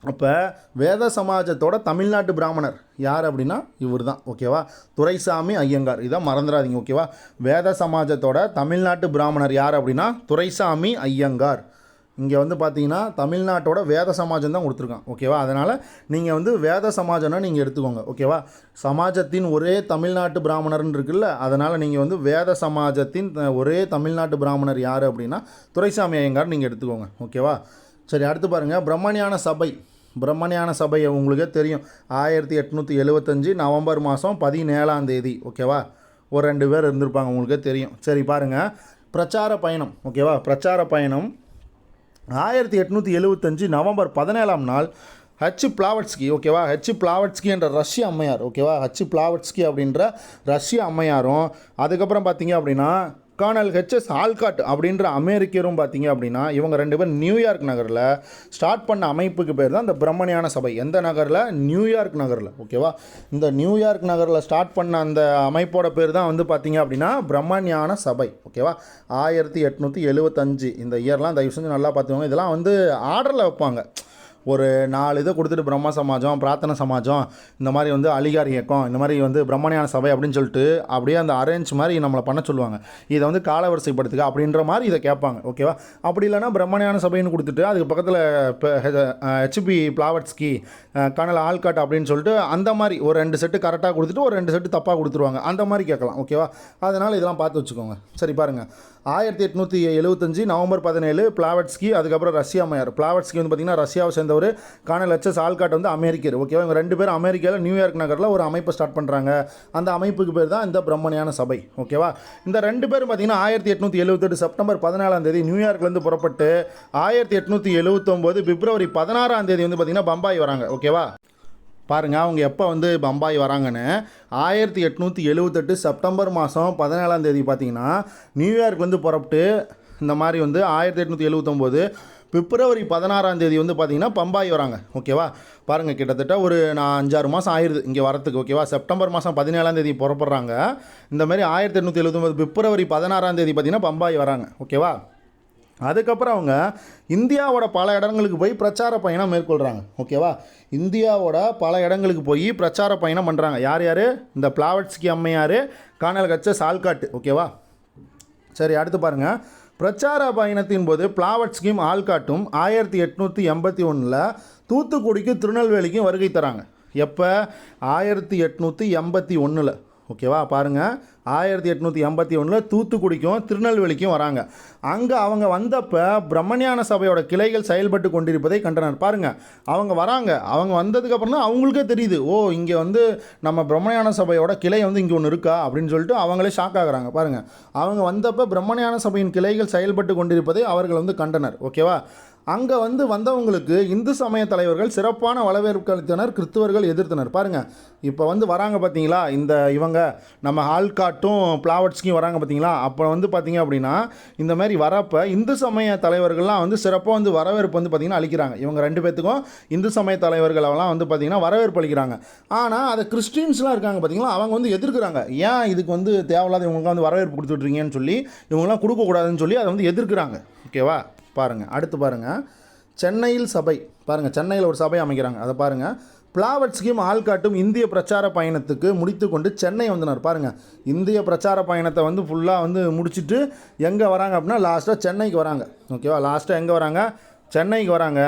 அப்போ வேத சமாஜத்தோட தமிழ்நாட்டு பிராமணர் யார் அப்படின்னா இவர் தான். ஓகேவா, துரைசாமி ஐயங்கார், இதான் மறந்துடாதீங்க. ஓகேவா, வேத சமாஜத்தோட தமிழ்நாட்டு பிராமணர் யார் அப்படின்னா துரைசாமி ஐயங்கார். இங்கே வந்து பார்த்தீங்கன்னா தமிழ்நாட்டோட வேத சமாஜம் தான் கொடுத்துருக்கான். ஓகேவா, அதனால் நீங்கள் வந்து வேத சமாஜம்னா நீங்கள் எடுத்துக்கோங்க. ஓகேவா, சமாஜத்தின் ஒரே தமிழ்நாட்டு பிராமணர்னு இருக்குல்ல, அதனால் நீங்கள் வந்து வேத சமாஜத்தின் ஒரே தமிழ்நாட்டு பிராமணர் யார் அப்படின்னா துரைசாமி ஐயங்கார் நீங்கள் எடுத்துக்கோங்க. ஓகேவா, சரி, அடுத்து பாருங்கள், பிரம்மஞான சபை உங்களுக்கே தெரியும். 1875 நவம்பர் மாதம் 17 ஓகேவா, ஒரு 2 பேர் இருந்திருப்பாங்க, உங்களுக்கே தெரியும். சரி பாருங்கள், பிரச்சார பயணம். ஓகேவா, பிரச்சார பயணம் 1875 நவம்பர் 17 ஹச் பிளாவட்ஸ்கி. ஓகேவா, ஹச் பிளாவட்ஸ்கி என்ற ரஷ்ய அம்மையார். ஓகேவா, ஹச் பிளாவட்ஸ்கி அப்படின்ற ரஷ்ய அம்மையாரும், அதுக்கப்புறம் பார்த்தீங்க அப்படின்னா கர்னல் ஹெச்எஸ் ஆல்காட் அப்படின்ற அமெரிக்கரும் பார்த்தீங்க அப்படின்னா இவங்க 2 பேர் நியூயார்க் நகரில் ஸ்டார்ட் பண்ண அமைப்புக்கு பேர் தான் இந்த பிரம்மஞான சபை. எந்த நகரில்? நியூயார்க் நகரில். ஓகேவா, இந்த நியூயார்க் நகரில் ஸ்டார்ட் பண்ண அந்த அமைப்போட பேர் தான் வந்து பார்த்தீங்க அப்படின்னா பிரம்மஞான சபை. ஓகேவா, 1875 இந்த இயர்லாம் தயவு செஞ்சு நல்லா பார்த்துக்கோங்க. இதெல்லாம் வந்து ஆர்டரில் வைப்பாங்க. ஒரு 4 இதை கொடுத்துட்டு பிரம்ம சமாஜம், பிரார்த்தனை சமாஜம், இந்த மாதிரி வந்து அலிகார் இயக்கம், இந்த மாதிரி வந்து பிரம்மஞான சபை அப்படின்னு சொல்லிட்டு அப்படியே அந்த அரேஞ்ச் மாதிரி நம்மளை பண்ண சொல்லுவாங்க. இதை வந்து காலவரிசைப்படுத்துக அப்படின்ற மாதிரி இதை கேட்பாங்க. ஓகேவா, அப்படி இல்லைனா பிரம்மஞான சபைன்னு கொடுத்துட்டு அதுக்கு பக்கத்தில் ஹெச்பி பிளாவட்ஸ்கி, கர்னல் ஆல்காட் அப்படின்னு சொல்லிட்டு அந்த மாதிரி ஒரு 2 செட்டு கரெக்டாக கொடுத்துட்டு ஒரு 2 செட்டு தப்பாக கொடுத்துருவாங்க. அந்த மாதிரி கேட்கலாம். ஓகேவா, அதனால் இதெல்லாம் பார்த்து வச்சுக்கோங்க. சரி பாருங்கள், 1875 நவம்பர் 17 பிளாவட்ஸ்கி, அதுக்கப்புறம் ரஷ்யா அம்மையார். பிளாவட்ஸ்கி வந்து பார்த்திங்கன்னா ரஷ்யாவை சேர்ந்தவர், கர்னல் ஹெச்எஸ் ஆல்காட் வந்து அமெரிக்கர். ஓகேவா, இவங்க 2 பேரும் அமெரிக்காவில் நியூயார்க் நகரில் ஒரு அமைப்பை ஸ்டார்ட் பண்ணுறாங்க. அந்த அமைப்புக்கு பேர் தான் இந்த பிரம்மஞான சபை. ஓகேவா, இந்த 2 பேரும் பார்த்திங்கன்னா 1878 செப்டம்பர் 14 நியூயார்க்லேருந்து புறப்பட்டு 1879 பிப்ரவரி 16 வந்து பார்த்திங்கன்னா பம்பாய் வராங்க. ஓகேவா, பாருங்கள், அவங்க எப்போ வந்து பம்பாய் வராங்கன்னு 1878 செப்டம்பர் மாதம் 17 பார்த்தீங்கன்னா நியூயார்க்லேருந்து புறப்பட்டு இந்த மாதிரி வந்து 1879 பிப்ரவரி 16 வந்து பார்த்திங்கன்னா பம்பாய் வராங்க. ஓகேவா, பாருங்கள், கிட்டத்தட்ட ஒரு 5-6 மாதம் ஆயிடுது இங்கே வரத்துக்கு. ஓகேவா, செப்டம்பர் மாதம் 17 புறப்படுறாங்க. இந்த மாதிரி 1879 பிப்ரவரி 16 பார்த்திங்கன்னா பம்பாய் வராங்க. ஓகேவா, அதுக்கப்புறம் அவங்க இந்தியாவோட பல இடங்களுக்கு போய் பிரச்சார பயணம் மேற்கொள்கிறாங்க. ஓகேவா, இந்தியாவோட பல இடங்களுக்கு போய் பிரச்சார பயணம் பண்ணுறாங்க. யார் யார்? இந்த பிளாவட்ஸ்கி அம்மையார், கர்னல் ஹெச்எஸ் ஆல்காட். ஓகேவா, சரி, அடுத்து பாருங்கள், பிரச்சார பயணத்தின் போது பிளாவட்ஸ்கியும் ஆல்காட்டும் 1881 தூத்துக்குடிக்கும் திருநெல்வேலிக்கும் வருகை தராங்க. எப்போ? 1881. ஓகேவா, பாருங்கள், 1881 தூத்துக்குடிக்கும் திருநெல்வேலிக்கும் வராங்க. அங்கே அவங்க வந்தப்போ பிரம்மஞான சபையோட கிளைகள் செயல்பட்டு கொண்டிருப்பதை கண்டனர். பாருங்கள், அவங்க வராங்க, அவங்க வந்ததுக்கப்புறம் தான் அவங்களுக்கே தெரியுது, ஓ இங்கே வந்து நம்ம பிரம்மஞான சபையோட கிளை வந்து இங்கே ஒன்று இருக்கா அப்படின்னு சொல்லிட்டு அவங்களே ஷாக் ஆகுறாங்க. பாருங்கள், அவங்க வந்தப்போ பிரம்மஞான சபையின் கிளைகள் செயல்பட்டு கொண்டிருப்பதை அவர்கள் வந்து கண்டனர். ஓகேவா, அங்கே வந்தவங்களுக்கு இந்து சமய தலைவர்கள் சிறப்பான வரவேற்பு அளித்தனர், கிறிஸ்துவர்கள் எதிர்த்தனர். பாருங்கள், இப்போ வராங்க பார்த்தீங்களா, இவங்க நம்ம ஆல்காட்டும் பிளாவட்ஸ்கியும் வராங்க பார்த்தீங்களா. அப்போ பார்த்தீங்க அப்படின்னா இந்த மாதிரி வரப்போ இந்து சமய தலைவர்கள்லாம் சிறப்பாக வரவேற்பு பார்த்தீங்கன்னா அளிக்கிறாங்க. இவங்க 2 பேர்த்துக்கும் இந்து சமய தலைவர்களெல்லாம் பார்த்தீங்கன்னா வரவேற்பு அளிக்கிறாங்க. ஆனால் அதை கிறிஸ்டின்ஸ்லாம் இருக்காங்க பார்த்தீங்களா, அவங்க எதிர்க்கிறாங்க. ஏன் இதுக்கு தேவையில்லாத இவங்களுக்கு வரவேற்பு கொடுத்துட்ருக்கீங்கன்னு சொல்லி, இவங்களாம் கொடுக்கக்கூடாதுன்னு சொல்லி அதை எதிர்க்கிறாங்க. ஓகேவா, பாருங்கள். அடுத்து பாருங்கள், சென்னையில் சபை. பாருங்கள், சென்னையில் ஒரு சபை அமைக்கிறாங்க. அதை பாருங்கள். பிளாவட்ஸ்கியும் ஆல்காட்டும் இந்திய பிரச்சார பயணத்துக்கு முடித்து கொண்டு சென்னை வந்தனர். பாருங்கள், இந்திய பிரச்சார பயணத்தை ஃபுல்லாக முடிச்சுட்டு எங்கே வராங்க அப்படின்னா லாஸ்ட்டாக சென்னைக்கு வராங்க. ஓகேவா, லாஸ்ட்டாக எங்கே வராங்க, சென்னைக்கு வராங்க.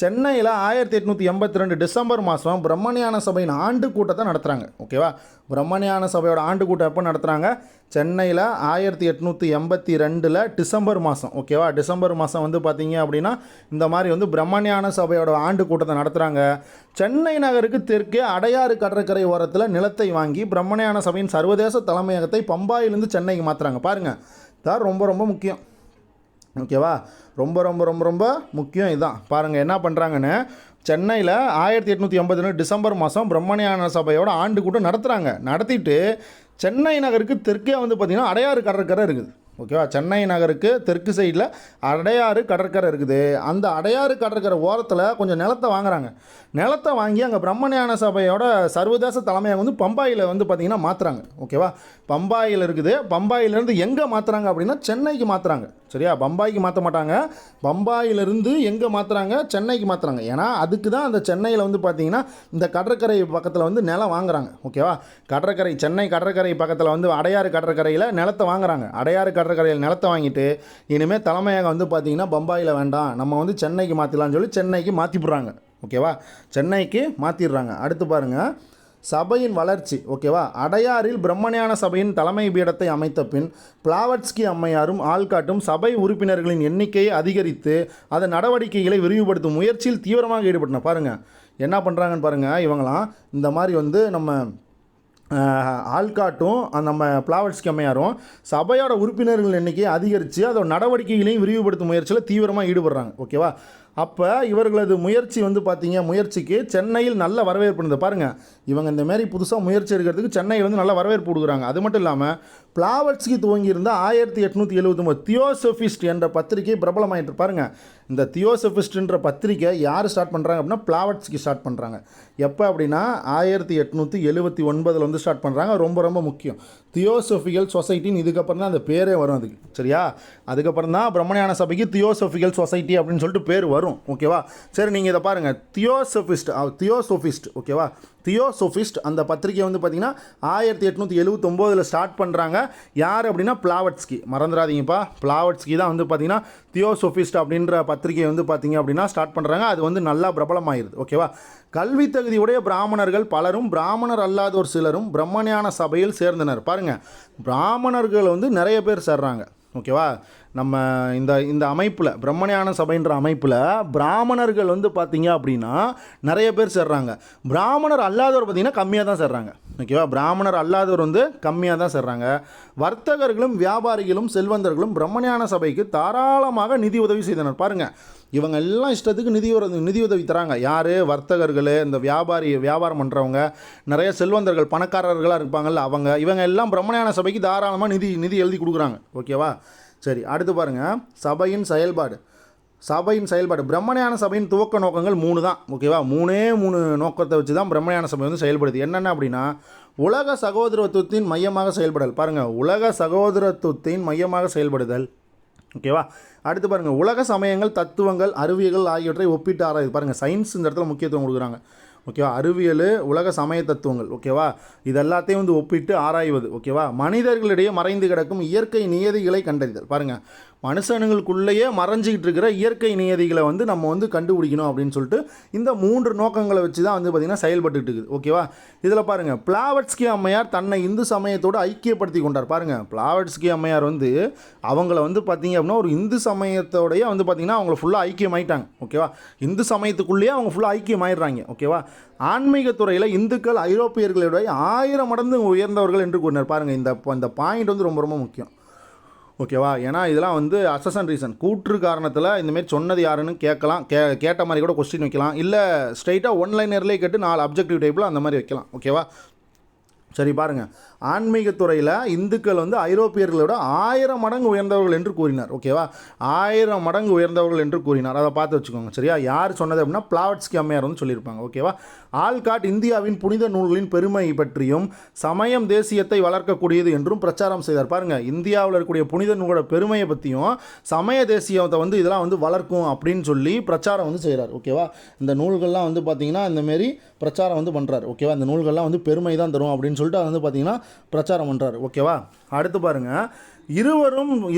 சென்னையில் 1882 டிசம்பர் மாதம் பிரம்மஞான சபையின் ஆண்டு கூட்டத்தை நடத்துகிறாங்க. ஓகேவா, பிரம்மஞான சபையோட ஆண்டு கூட்டம் எப்போ நடத்துகிறாங்க, சென்னையில் 1882 டிசம்பர் மாதம். ஓகேவா, டிசம்பர் மாதம் பார்த்தீங்க அப்படின்னா இந்த மாதிரி பிரம்மஞான சபையோட ஆண்டு கூட்டத்தை நடத்துகிறாங்க. சென்னை நகருக்கு தெற்கே அடையாறு கடற்கரை ஓரத்தில் நிலத்தை வாங்கி பிரம்மஞான சபையின் சர்வதேச தலைமையகத்தை பம்பாயிலிருந்து சென்னைக்கு மாற்றுறாங்க. பாருங்கள், இதான் ரொம்ப ரொம்ப முக்கியம். ஓகேவா, ரொம்ப ரொம்ப ரொம்ப ரொம்ப முக்கியம் இதுதான். பாருங்கள் என்ன பண்ணுறாங்கன்னு, சென்னையில் 1882 டிசம்பர் மாதம் பிரம்மஞான சபையோட ஆண்டு கூட்டம் நடத்துகிறாங்க. நடத்திட்டு சென்னை நகருக்கு தெற்கே பார்த்திங்கன்னா அடையாறு கடற்கரை இருக்குது. ஓகேவா, சென்னை நகருக்கு தெற்கு சைடில் அடையாறு கடற்கரை இருக்குது. அந்த அடையாறு கடற்கரை ஓரத்தில் கொஞ்சம் நிலத்தை வாங்குறாங்க. நிலத்தை வாங்கி அங்கே பிரம்மஞான சபையோட சர்வதேச தலைமையாக பம்பாயில் பார்த்திங்கன்னா மாற்றுறாங்க. ஓகேவா, பம்பாயில் இருக்குது. பம்பாயிலேருந்து எங்கே மாற்றுறாங்க அப்படின்னா சென்னைக்கு மாற்றுறாங்க. சரியா, பம்பாய்க்கு மாற்ற மாட்டாங்க, பம்பாயிலிருந்து எங்கே மாற்றுறாங்க, சென்னைக்கு மாற்றுறாங்க. ஏன்னா அதுக்கு தான் அந்த சென்னையில் பார்த்திங்கன்னா இந்த கடற்கரை பக்கத்தில் நிலம் வாங்குறாங்க. ஓகேவா, கடற்கரை சென்னை கடற்கரை பக்கத்தில் அடையாறு கடற்கரையில் நிலத்தை வாங்குறாங்க. அடையாறு கடற்கரையில் நிலத்தை வாங்கிட்டு இனிமேல் தலைமையாக பார்த்திங்கன்னா பம்பாயில் வேண்டாம், நம்ம சென்னைக்கு மாற்றிடலான்னு சொல்லி சென்னைக்கு மாற்றிவிட்றாங்க. ஓகேவா, சென்னைக்கு மாற்றிடுறாங்க. அடுத்து பாருங்கள், சபையின் வளர்ச்சி. ஓகேவா, அடையாறில் பிரம்மஞான சபையின் தலைமை பீடத்தை அமைத்த பின் பிளாவட்ஸ்கி அம்மையாரும் ஆல்காட்டும் சபை உறுப்பினர்களின் எண்ணிக்கையை அதிகரித்து அதன் நடவடிக்கைகளை விரிவுபடுத்தும் முயற்சியில் தீவிரமாக ஈடுபட்டனர். பாருங்கள் என்ன பண்ணுறாங்கன்னு பாருங்கள். இவங்களாம் இந்த மாதிரி நம்ம ஆல்காட்டும் நம்ம பிளாவட்ஸ்கி அம்மையாரும் சபையோட உறுப்பினர்கள் எண்ணிக்கையை அதிகரித்து அதோட நடவடிக்கைகளையும் விரிவுபடுத்தும் முயற்சியில் தீவிரமாக ஈடுபடுறாங்க. ஓகேவா, அப்போ இவர்களது முயற்சி பார்த்தீங்க, முயற்சிக்கு சென்னையில் நல்ல வரவேற்பு இருந்தது. பாருங்கள், இவங்க இந்த மாதிரி புதுசாக முயற்சி எடுக்கிறதுக்கு சென்னையில் நல்ல வரவேற்பு கொடுக்குறாங்க. அது மட்டும் இல்லாமல் பிளாவட்ஸ்கி துவங்கியிருந்த 1879 தியோசோஃபிஸ்ட் என்ற பத்திரிகை பிரபலமாயிட்டு. பாருங்கள், இந்த தியோசோஃபிஸ்ட்ன்ற பத்திரிகை யார் ஸ்டார்ட் பண்ணுறாங்க அப்படின்னா பிளாவட்ஸ்கி ஸ்டார்ட் பண்ணுறாங்க. எப்போ அப்படின்னா 1879 ஸ்டார்ட் பண்ணுறாங்க. ரொம்ப ரொம்ப முக்கியம், தியோசோஃபிக்கல் சொசைட்டின்னு இதுக்கப்புறம் தான் அந்த பேரே வரும் அதுக்கு. சரியா, அதுக்கப்புறம் தான் பிரம்மஞான சபைக்கு தியோசோஃபிக்கல் சொசைட்டி அப்படின்னு சொல்லிட்டு பேர் வரும். ஓகேவா, சரி நீங்கள் இதை பாருங்கள், தியோசோஃபிஸ்ட். ஓகேவா, தியோசோஃபிஸ்ட் அந்த பத்திரிகை பார்த்திங்கன்னா 1879 ஸ்டார்ட் பண்ணுறாங்க. யார் அப்படின்னா பிளாவட்ஸ்கி. மறந்துடாதீங்கப்பா, பிளாவட்ஸ்கி தான் பார்த்திங்கன்னா தியோசோஃபிஸ்ட் அப்படின்ற பத்திரிகை பார்த்திங்க அப்படின்னா ஸ்டார்ட் பண்ணுறாங்க. அது நல்லா பிரபலமாயிருது. ஓகேவா, கல்வி தகுதியுடைய பிராமணர்கள் பலரும் பிராமணர் அல்லாதோர் சிலரும் பிரம்மஞான சபையில் சேர்ந்தனர். பாருங்கள், பிராமணர்கள் நிறைய பேர் சேர்றாங்க. ஓகேவா, நம்ம இந்த அமைப்பில் பிரம்மஞான சபைன்ற அமைப்பில் பிராமணர்கள் பார்த்தீங்க அப்படின்னா நிறைய பேர் சேர்றாங்க. பிராமணர் அல்லாதவர் பார்த்திங்கன்னா கம்மியாக தான் சேர்றாங்க. ஓகேவா, பிராமணர் அல்லாதவர் கம்மியாக தான் சேர்றாங்க. வர்த்தகர்களும் வியாபாரிகளும் செல்வந்தர்களும் பிரம்மஞான சபைக்கு தாராளமாக நிதி உதவி செய்தனர். பாருங்கள், இவங்க எல்லாம் இஷ்டத்துக்கு நிதி உதவி தராங்க. யார், வர்த்தகர்கள், இந்த வியாபாரம் பண்ணுறவங்க, நிறைய செல்வந்தர்கள் பணக்காரர்களாக இருப்பாங்கள்ல இவங்க எல்லாம் பிரம்மஞான சபைக்கு தாராளமாக நிதி எழுதி கொடுக்குறாங்க. ஓகேவா, சரி அடுத்து பாருங்கள், சபையின் செயல்பாடு. பிரம்மஞான சபையின் துவக்க நோக்கங்கள் 3 தான். ஓகேவா, 3 நோக்கத்தை வச்சு தான் பிரம்மஞான சபை செயல்படுது. என்னென்ன அப்படின்னா உலக சகோதரத்துவத்தின் மையமாக செயல்படல். பாருங்கள், உலக சகோதரத்துவத்தின் மையமாக செயல்படுதல். ஓகேவா, அடுத்து பாருங்கள், உலக சமயங்கள், தத்துவங்கள், அறிவியல்கள் ஆகியவற்றை ஒப்பிட்டு ஆராயுது. பாருங்கள், சயின்ஸ் இந்த இடத்துல முக்கியத்துவம் கொடுக்குறாங்க. ஓகேவா, அறிவியல், உலக சமய தத்துவங்கள். ஓகேவா, இது எல்லாத்தையும் ஒப்பிட்டு ஆராய்வது. ஓகேவா, மனிதர்களிடையே மறைந்து கிடக்கும் இயற்கை நியதிகளை கண்டறிதல். பாருங்கள், மனுஷனுங்களுக்குள்ளேயே மறைஞ்சிக்கிட்டு இருக்கிற இயற்கை நியதிகளை நம்ம கண்டுபிடிக்கணும் அப்படின்னு சொல்லிட்டு இந்த 3 நோக்கங்களை வச்சு தான் பார்த்திங்கன்னா செயல்பட்டுட்டு இருக்குது. ஓகேவா, இதில் பாருங்கள், பிளாவட்ஸ்கி அம்மையார் தன்னை இந்து சமயத்தோடு ஐக்கியப்படுத்தி கொண்டார். பாருங்கள், பிளாவட்ஸ்கி அம்மையார் அவங்கள பார்த்திங்க அப்படின்னா ஒரு இந்து சமயத்தோடைய பார்த்திங்கன்னா அவங்கள ஃபுல்லாக ஐக்கியமாயிட்டாங்க. ஓகேவா, இந்து சமயத்துக்குள்ளேயே அவங்க ஃபுல்லாக ஐக்கியமாயிடுறாங்க. ஓகேவா, ஆன்மீக துறையில் இந்துக்கள் ஐரோப்பியர்களுடைய 1000 மடங்கு உயர்ந்தவர்கள் என்று கூறினார். பாருங்கள், இந்த பாயிண்ட் ரொம்ப ரொம்ப முக்கியம். ஓகேவா? ஏன்னா இதெல்லாம் வந்து அசஸ் ரீசன் கூற்று காரணத்தில் இந்தமாரி சொன்னது யாருன்னு கேட்கலாம். கேட்ட மாதிரி கூட கொஸ்டின் வைக்கலாம். இல்லை ஸ்ட்ரைட்டாக ஒன்லைனர்லேயே கேட்டு 4 அப்ஜெக்டிவ் டைப்பில் அந்த மாதிரி வைக்கலாம். ஓகேவா? சரி பாருங்கள், ஆன்மீகத்துறையில் இந்துக்கள் வந்து ஐரோப்பியர்களோட 1000 மடங்கு உயர்ந்தவர்கள் என்று கூறினார். ஓகேவா? 1000 மடங்கு உயர்ந்தவர்கள் என்று கூறினார். அதை பார்த்து வச்சுக்கோங்க. சரியா? யார் சொன்னது அப்படின்னா பிளாவட்ஸ்கி அம்மையார் வந்து சொல்லியிருப்பாங்க. ஓகேவா? ஆல்காட் இந்தியாவின் புனித நூல்களின் பெருமை பற்றியும் சமயம் தேசியத்தை வளர்க்கக்கூடியது என்றும் பிரச்சாரம் செய்தார். பாருங்கள், இந்தியாவில் இருக்கக்கூடிய புனித நூலோட பெருமையை பற்றியும் சமய தேசியத்தை வந்து இதெல்லாம் வந்து வளர்க்கும் அப்படின்னு சொல்லி பிரச்சாரம் வந்து செய்கிறார். ஓகேவா? இந்த நூல்கள்லாம் வந்து பார்த்திங்கன்னா இந்தமாரி பிரச்சாரம் வந்து பண்ணுறாரு. ஓகேவா? இந்த நூல்கள்லாம் வந்து பெருமை தான் தரும் அப்படின்னு சொல்லிட்டு அதை வந்து பார்த்திங்கன்னா பிரச்சாரம் பண்ணுறாரு. ஓகேவா? அடுத்து பாருங்கள்,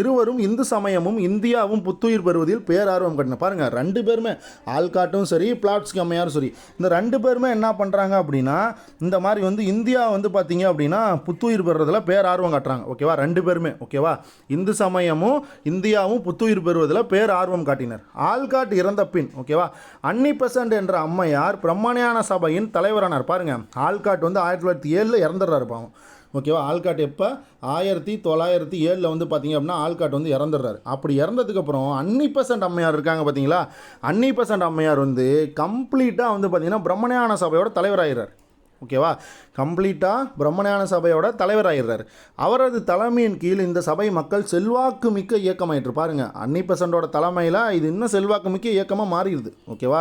இருவரும் இந்து சமயமும் இந்தியாவும் புத்துயிர் பெறுவதில் பேரார்வம் காட்டின. பாருங்கள், 2 பேருமே ஆல்காட்டும் சரி பிளாவட்ஸ்கி அம்மையாரும் சரி, இந்த 2 பேருமே என்ன பண்ணுறாங்க அப்படின்னா இந்த மாதிரி வந்து இந்தியா வந்து பார்த்திங்க அப்படின்னா புத்துயிர் பெறுறதில் பேரார்வம் காட்டுறாங்க. ஓகேவா? 2 பேருமே. ஓகேவா? இந்து சமயமும் இந்தியாவும் புத்துயிர் பெறுவதில் பேரார்வம் காட்டினர். ஆல்காட் இறந்த பின் ஓகேவா அன்னி-பெசன்ட் என்ற அம்மையார் பிரம்மஞான சபையின் தலைவரானார். பாருங்கள், ஆல்காட் வந்து 1907 இறந்துடுறாரு பாவம். ஓகேவா? ஆல்காட் எப்போ 1907 வந்து பார்த்திங்க அப்படின்னா ஆல்காட் வந்து இறந்துடுறாரு. அப்படி இறந்ததுக்கப்புறம் அன்னி-பெசன்ட் அம்மையார் இருக்காங்க பார்த்தீங்களா? அன்னி-பெசன்ட் அம்மையார் வந்து கம்ப்ளீட்டாக வந்து பார்த்திங்கன்னா பிரம்மஞான சபையோட தலைவராகிறார். ஓகேவா? கம்ப்ளீட்டாக பிரம்மஞான சபையோட தலைவராகிறார். அவரது தலைமையின் கீழ் இந்த சபை மக்கள் செல்வாக்கு மிக்க இயக்கமாயிட்டு. பாருங்கள், அன்னி-பெசன்ட்டோட தலைமையில் இது இன்னும் செல்வாக்கு மிக்க இயக்கமாக மாறிடுது. ஓகேவா?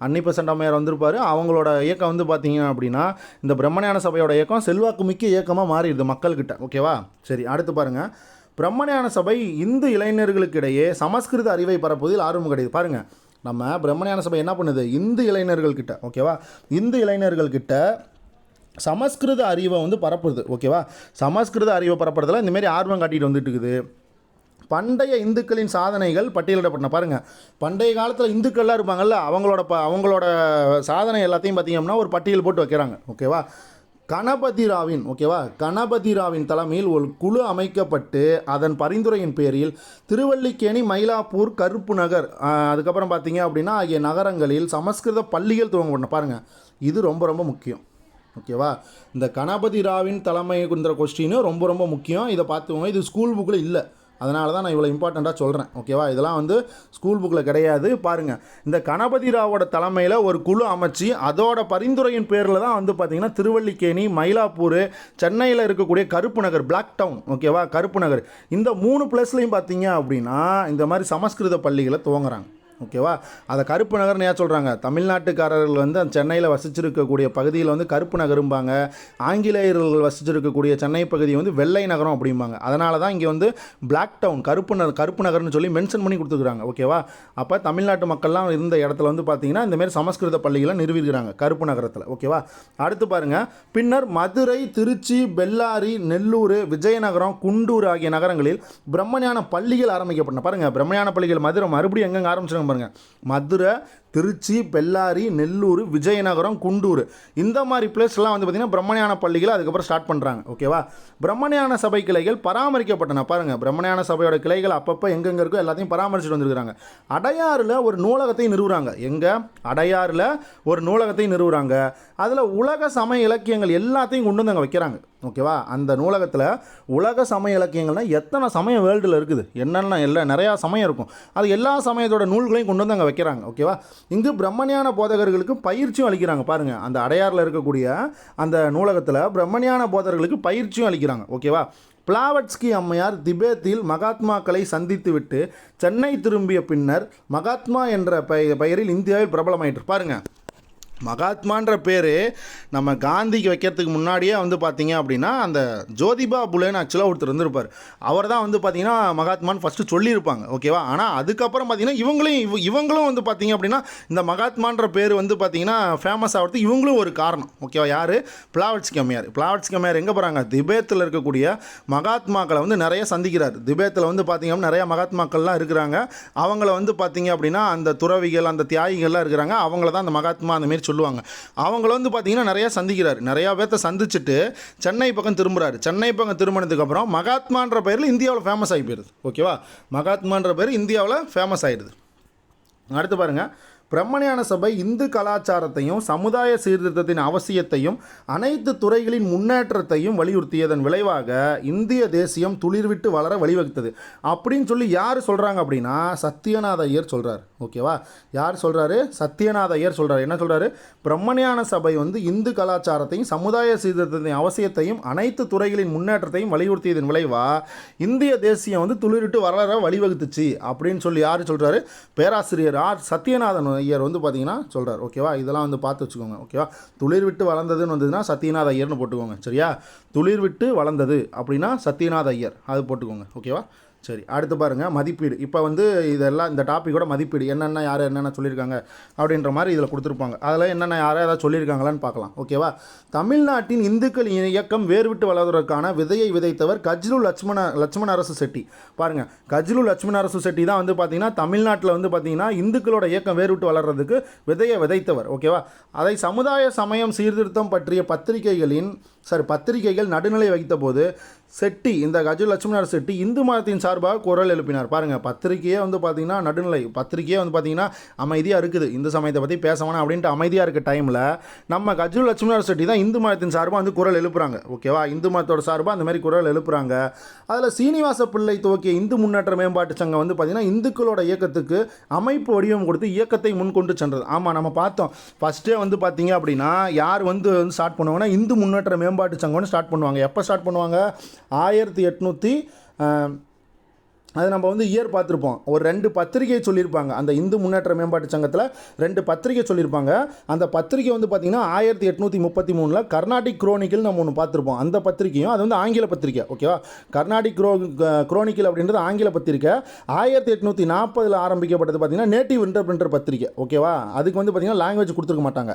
அன்னி-பெசன்ட் அம்மையார் வந்திருப்பார். அவங்களோட இயக்கம் வந்து பார்த்திங்க அப்படின்னா இந்த பிரம்மஞான சபையோட இயக்கம் செல்வாக்கு மிக்க இயக்கமாக மாறிடுது மக்கள்கிட்ட. ஓகேவா? சரி, அடுத்து பாருங்கள், பிரம்மஞான சபை இந்து இளைஞர்களுக்கிடையே சமஸ்கிருத அறிவை பரப்புவதில் ஆர்வம் கிடையாது. பாருங்கள், நம்ம பிரம்மஞான சபை என்ன பண்ணுது? இந்து இளைஞர்கள்கிட்ட ஓகேவா இந்து இளைஞர்கள்கிட்ட சமஸ்கிருத அறிவை வந்து பரப்புறது. ஓகேவா? சமஸ்கிருத அறிவை பரப்புறதுல இந்தமாரி ஆர்வம் காட்டிட்டு வந்துட்டு இருக்குது. பண்டைய இந்துக்களின் சாதனைகள் பட்டியலிடப்பட்டன. பாருங்கள், பண்டைய காலத்தில் இந்துக்கள்லாம் இருப்பாங்கள்ல, அவங்களோட சாதனை எல்லாத்தையும் பார்த்திங்கன்னா ஒரு பட்டியல் போட்டு வைக்கிறாங்க. ஓகேவா? கணபதி ராவின் தலைமையில் ஒரு குழு அமைக்கப்பட்டு அதன் பரிந்துரையின் பேரில் திருவல்லிக்கேணி, மயிலாப்பூர், கருப்பு நகர் அதுக்கப்புறம் பார்த்திங்க அப்படின்னா ஆகிய நகரங்களில் சமஸ்கிருத பள்ளிகள் துவங்கப்பட்டன. பாருங்கள், இது ரொம்ப ரொம்ப முக்கியம். ஓகேவா? இந்த கணபதி ராவின் தலைமை குன்ற கொஸ்டின் ரொம்ப ரொம்ப முக்கியம். இதை பார்த்துக்கோங்க. இது ஸ்கூல் புக்கில் இல்லை, அதனால தான் நான் இவ்வளோ இம்பார்ட்டண்ட்டாக சொல்கிறேன். ஓகேவா? இதெல்லாம் வந்து ஸ்கூல் புக்கில் கிடையாது. பாருங்கள், இந்த கணபதி ராவோட தலைமையில் ஒரு குழு அமைச்சு அதோட பரிந்துரையின் பேரில் தான் வந்து பார்த்திங்கன்னா திருவல்லிக்கேணி, மயிலாப்பூர், சென்னையில் இருக்கக்கூடிய கருப்பு நகர், பிளாக் டவுன், ஓகேவா, கருப்பு நகர், இந்த 3 பிளேஸ்லையும் பார்த்தீங்க அப்படின்னா இந்த மாதிரி சமஸ்கிருத பள்ளிகளை துவங்குறாங்க. ஓகேவா? அதை கருப்பு நகர்னு ஏன் சொல்கிறாங்க? தமிழ்நாட்டுக்காரர்கள் வந்து சென்னையில் வசிச்சிருக்கக்கூடிய பகுதியில் வந்து கருப்பு நகரும்பாங்க. ஆங்கிலேயர்கள் வசிச்சிருக்கக்கூடிய சென்னை பகுதியை வந்து வெள்ளை நகரம் அப்படிம்பாங்க. அதனால தான் இங்கே வந்து பிளாக் டவுன், கருப்பு நகர்னு சொல்லி மென்ஷன் பண்ணி கொடுத்துருக்குறாங்க. ஓகேவா? அப்போ தமிழ்நாட்டு மக்கள்லாம் இருந்த இடத்துல வந்து பார்த்திங்கன்னா இந்தமாரி சமஸ்கிருத பள்ளிகளை நிறுவிக்கிறாங்க கருப்பு நகரத்தில். ஓகேவா? அடுத்து பாருங்கள், பின்னர் மதுரை, திருச்சி, பெல்லாரி, நெல்லூர், விஜயநகரம், குண்டூர் ஆகிய நகரங்களில் பிரம்மஞான பள்ளிகள் ஆரம்பிக்கப்பட்டன. பாருங்கள், பிரம்மஞான பள்ளிகள் மதுரை மறுபடியும் எங்கெங்கே ஆரம்பிச்சிருங்க பாருங்க. மதுரை, திருச்சி, பெல்லாரி, நெல்லூர், விஜயநகரம், குண்டூர், இந்த மாதிரி பிளேஸ்லாம் வந்து பார்த்திங்கன்னா பிரம்மஞான பள்ளிகளை அதுக்கப்புறம் ஸ்டார்ட் பண்ணுறாங்க. ஓகேவா? பிரம்மஞான சபை கிளைகள் பராமரிக்கப்பட்டன. பாருங்கள், பிரம்மஞான சபையோட கிளைகள் அப்பப்போ எங்கெங்கே இருக்கோ எல்லாத்தையும் பராமரிச்சுட்டு வந்துருக்காங்க. அடையாறில் ஒரு நூலகத்தை நிறுவுறாங்க. எங்கே? அடையாறில் ஒரு நூலகத்தை நிறுவுறாங்க. அதில் உலக சமய இலக்கியங்கள் எல்லாத்தையும் கொண்டு வந்து அங்கே வைக்கிறாங்க. ஓகேவா? அந்த நூலகத்தில் உலக சமய இலக்கியங்கள்னால் எத்தனை சமயம் வேர்ல்டில் இருக்குது, என்னென்ன எல்லாம் நிறையா சமயம் இருக்கும், அது எல்லா சமயத்தோட நூல்களையும் கொண்டு வந்து அங்கே வைக்கிறாங்க. ஓகேவா? இங்கு பிரம்மஞான போதகர்களுக்கு பயிற்சியும் அளிக்கிறாங்க. பாருங்கள், அந்த அடையாறில் இருக்கக்கூடிய அந்த நூலகத்தில் பிரம்மஞான போதகர்களுக்கு பயிற்சியும் அளிக்கிறாங்க. ஓகேவா? பிளாவட்ஸ்கி அம்மையார் திபேத்தில் மகாத்மாக்களை சந்தித்துவிட்டு சென்னை திரும்பிய பின்னர் மகாத்மா என்ற பெயரில் இந்தியாவில் பிரபலமாயிட்டு. பாருங்கள், மகாத்மான்ற பேர் நம்ம காந்திக்கு வைக்கிறதுக்கு முன்னாடியே வந்து பார்த்திங்க அப்படின்னா அந்த ஜோதிபா புலேன்னு ஆக்சுவலாக ஒருத்தர் இருந்திருப்பார். அவர் தான் வந்து பார்த்திங்கன்னா மகாத்மான்னு ஃபஸ்ட்டு சொல்லியிருப்பாங்க. ஓகேவா? ஆனால் அதுக்கப்புறம் பார்த்திங்கன்னா இவங்களும் வந்து பார்த்திங்க அப்படின்னா இந்த மகாத்மான்ற பேர் வந்து பார்த்திங்கன்னா ஃபேமஸ் ஆகிறதுக்கு இவங்களும் ஒரு காரணம். ஓகேவா? யார்? பிளாவட்ஸ்கி அம்மையார் எங்கே போகிறாங்க? திபேத்தில் இருக்கக்கூடிய மகாத்மாக்களை வந்து நிறைய சந்திக்கிறார். திபேத்தில் வந்து பார்த்திங்க அப்படின்னா நிறையா மகாத்மாக்கள்லாம் இருக்கிறாங்க. அவங்கள வந்து பார்த்திங்க அப்படின்னா அந்த துறவிகள், அந்த தியாகிகள்லாம் இருக்கிறாங்க. அவங்கள தான் அந்த மகாத்மா அந்த மாரி சொல்லுவாங்க. அவங்கள வந்து பார்த்தீங்கன்னா நிறையா சந்திக்கிறார். நிறையா பேர்த்த சந்திச்சுட்டு சென்னை பக்கம் திரும்புகிறாரு. சென்னை பக்கம் திரும்பினதுக்கப்புறம் மகாத்மான்ற பேரில் இந்தியாவில் ஃபேமஸ் ஆகி போயிடுது. ஓகேவா? மகாத்மான்ற பேர் இந்தியாவில் ஃபேமஸ் ஆகிடுது. அடுத்து பாருங்கள், பிரம்மஞான சபை இந்து கலாச்சாரத்தையும் சமுதாய சீர்திருத்தத்தின் அவசியத்தையும் அனைத்து துறைகளின் முன்னேற்றத்தையும் வலியுறுத்தியதன் விளைவாக இந்திய தேசியம் துளிர்விட்டு வளர வழிவகுத்தது அப்படின்னு சொல்லி யார் சொல்கிறாங்க அப்படின்னா சத்யநாத ஐயர் சொல்கிறார். ஓகேவா, யார் சொல்கிறாரு? சத்யநாத ஐயர் சொல்கிறார். என்ன சொல்கிறாரு? பிரம்மஞான சபை வந்து இந்து கலாச்சாரத்தையும் சமுதாய சீர்திருத்தத்தின் அவசியத்தையும் அனைத்து துறைகளின் முன்னேற்றத்தையும் வலியுறுத்தியதன் விளைவாக இந்திய தேசியம் வந்து துளிர்விட்டு வளர வழிவகுத்துச்சு அப்படின்னு சொல்லி யார் சொல்கிறாரு? பேராசிரியர் சத்யநாதன் ஐயர் வந்து பார்த்தீங்கன்னா சொல்கிறார். ஓகேவா, இதெல்லாம் வந்து பார்த்து வச்சுக்கோங்க. ஓகேவா, துளிர் விட்டு வளர்ந்ததுன்னு வந்ததுன்னா சத்யநாத ஐயர்னு போட்டுக்கோங்க. சரியா, துளிர் விட்டு வளர்ந்தது அப்படின்னா சத்யநாத ஐயர் அது போட்டுக்கோங்க. ஓகேவா, சரி. அடுத்து பாருங்கள் மதிப்பீடு. இப்போ வந்து இதெல்லாம் இந்த டாப்பிக்கோட மதிப்பீடு என்னென்ன யார் என்னென்ன சொல்லியிருக்காங்க அப்படின்ற மாதிரி இதில் கொடுத்துருப்பாங்க. அதில் என்னென்ன யாரும் ஏதாவது சொல்லியிருக்காங்களான்னு பார்க்கலாம். ஓகேவா, தமிழ்நாட்டின் இந்துக்கள் இயக்கம் வேறுவிட்டு வளர்வதற்கான விதையை விதைத்தவர் கஜ்லு லட்சுமண அரசு செட்டி. பாருங்கள், கஜ்லு லட்சுமண அரசு செட்டி தான் வந்து பார்த்திங்கன்னா தமிழ்நாட்டில் வந்து பார்த்திங்கன்னா இந்துக்களோட இயக்கம் வேறுவிட்டு வளர்கிறதுக்கு விதையை விதைத்தவர். ஓகேவா, அதை சமுதாய சமயம் சீர்திருத்தம் பற்றிய பத்திரிகைகள் நடுநிலை வகித்த போது செட்டி, இந்த கஜ்லு லட்சுமணர் செட்டி இந்து மதத்தின் சார்பாக குரல் எழுப்பினார். பாருங்கள், பத்திரிகையே வந்து பார்த்திங்கன்னா நடுநிலை பத்திரிகையே வந்து பார்த்திங்கன்னா அமைதியாக இருக்குது, இந்து சமயத்தை பற்றி பேசவேணாம் அப்படின்ட்டு அமைதியாக இருக்க டைமில் நம்ம கஜ்லு லட்சுமணர் செட்டி தான் இந்து மதத்தின் சார்பாக வந்து குரல் எழுப்புறாங்க. ஓகேவா, இந்து மதத்தோட சார்பாக அந்த மாதிரி குரல் எழுப்புறாங்க. அதில் சீனிவாச பிள்ளை துவக்கிய இந்து முன்னேற்ற மேம்பாட்டு சங்கம் வந்து பார்த்திங்கன்னா இந்துக்களோட இயக்கத்துக்கு அமைப்பு வடிவம் கொடுத்து இயக்கத்தை முன்கொண்டு சென்றது. ஆமாம், நம்ம பார்த்தோம் ஃபஸ்ட்டே வந்து பார்த்திங்க அப்படின்னா யார் வந்து ஸ்டார்ட் பண்ணுவாங்கன்னா இந்து முன்னேற்ற மேம்பாட்டு சங்கம்னு ஸ்டார்ட் பண்ணுவாங்க. எப்போ ஸ்டார்ட் பண்ணுவாங்க? 1800 அது நம்ம வந்து இயர் பார்த்துருப்போம். ஒரு 2 பத்திரிகை சொல்லியிருப்பாங்க. அந்த இந்து முன்னேற்ற மேம்பாட்டு சங்கத்தில் 2 பத்திரிகை சொல்லியிருப்பாங்க. அந்த பத்திரிகை வந்து பார்த்திங்கன்னா 1833 கர்நாடிக் குரோனிக்கல் நம்ம ஒன்று பார்த்துருப்போம். அந்த பத்திரிகையும் அது வந்து ஆங்கில பத்திரிக்கை. ஓகேவா, கர்நாடிக் குரோனிக்கல் அப்படின்றது ஆங்கில பத்திரிக்கை. 1840 ஆரம்பிக்கப்பட்டது பார்த்திங்கன்னா நேட்டிவ் இன்டர்பிரிண்டர் பத்திரிக்கை. ஓகேவா, அதுக்கு வந்து பார்த்திங்கன்னா லாங்குவேஜ் கொடுத்துருக்க மாட்டாங்க.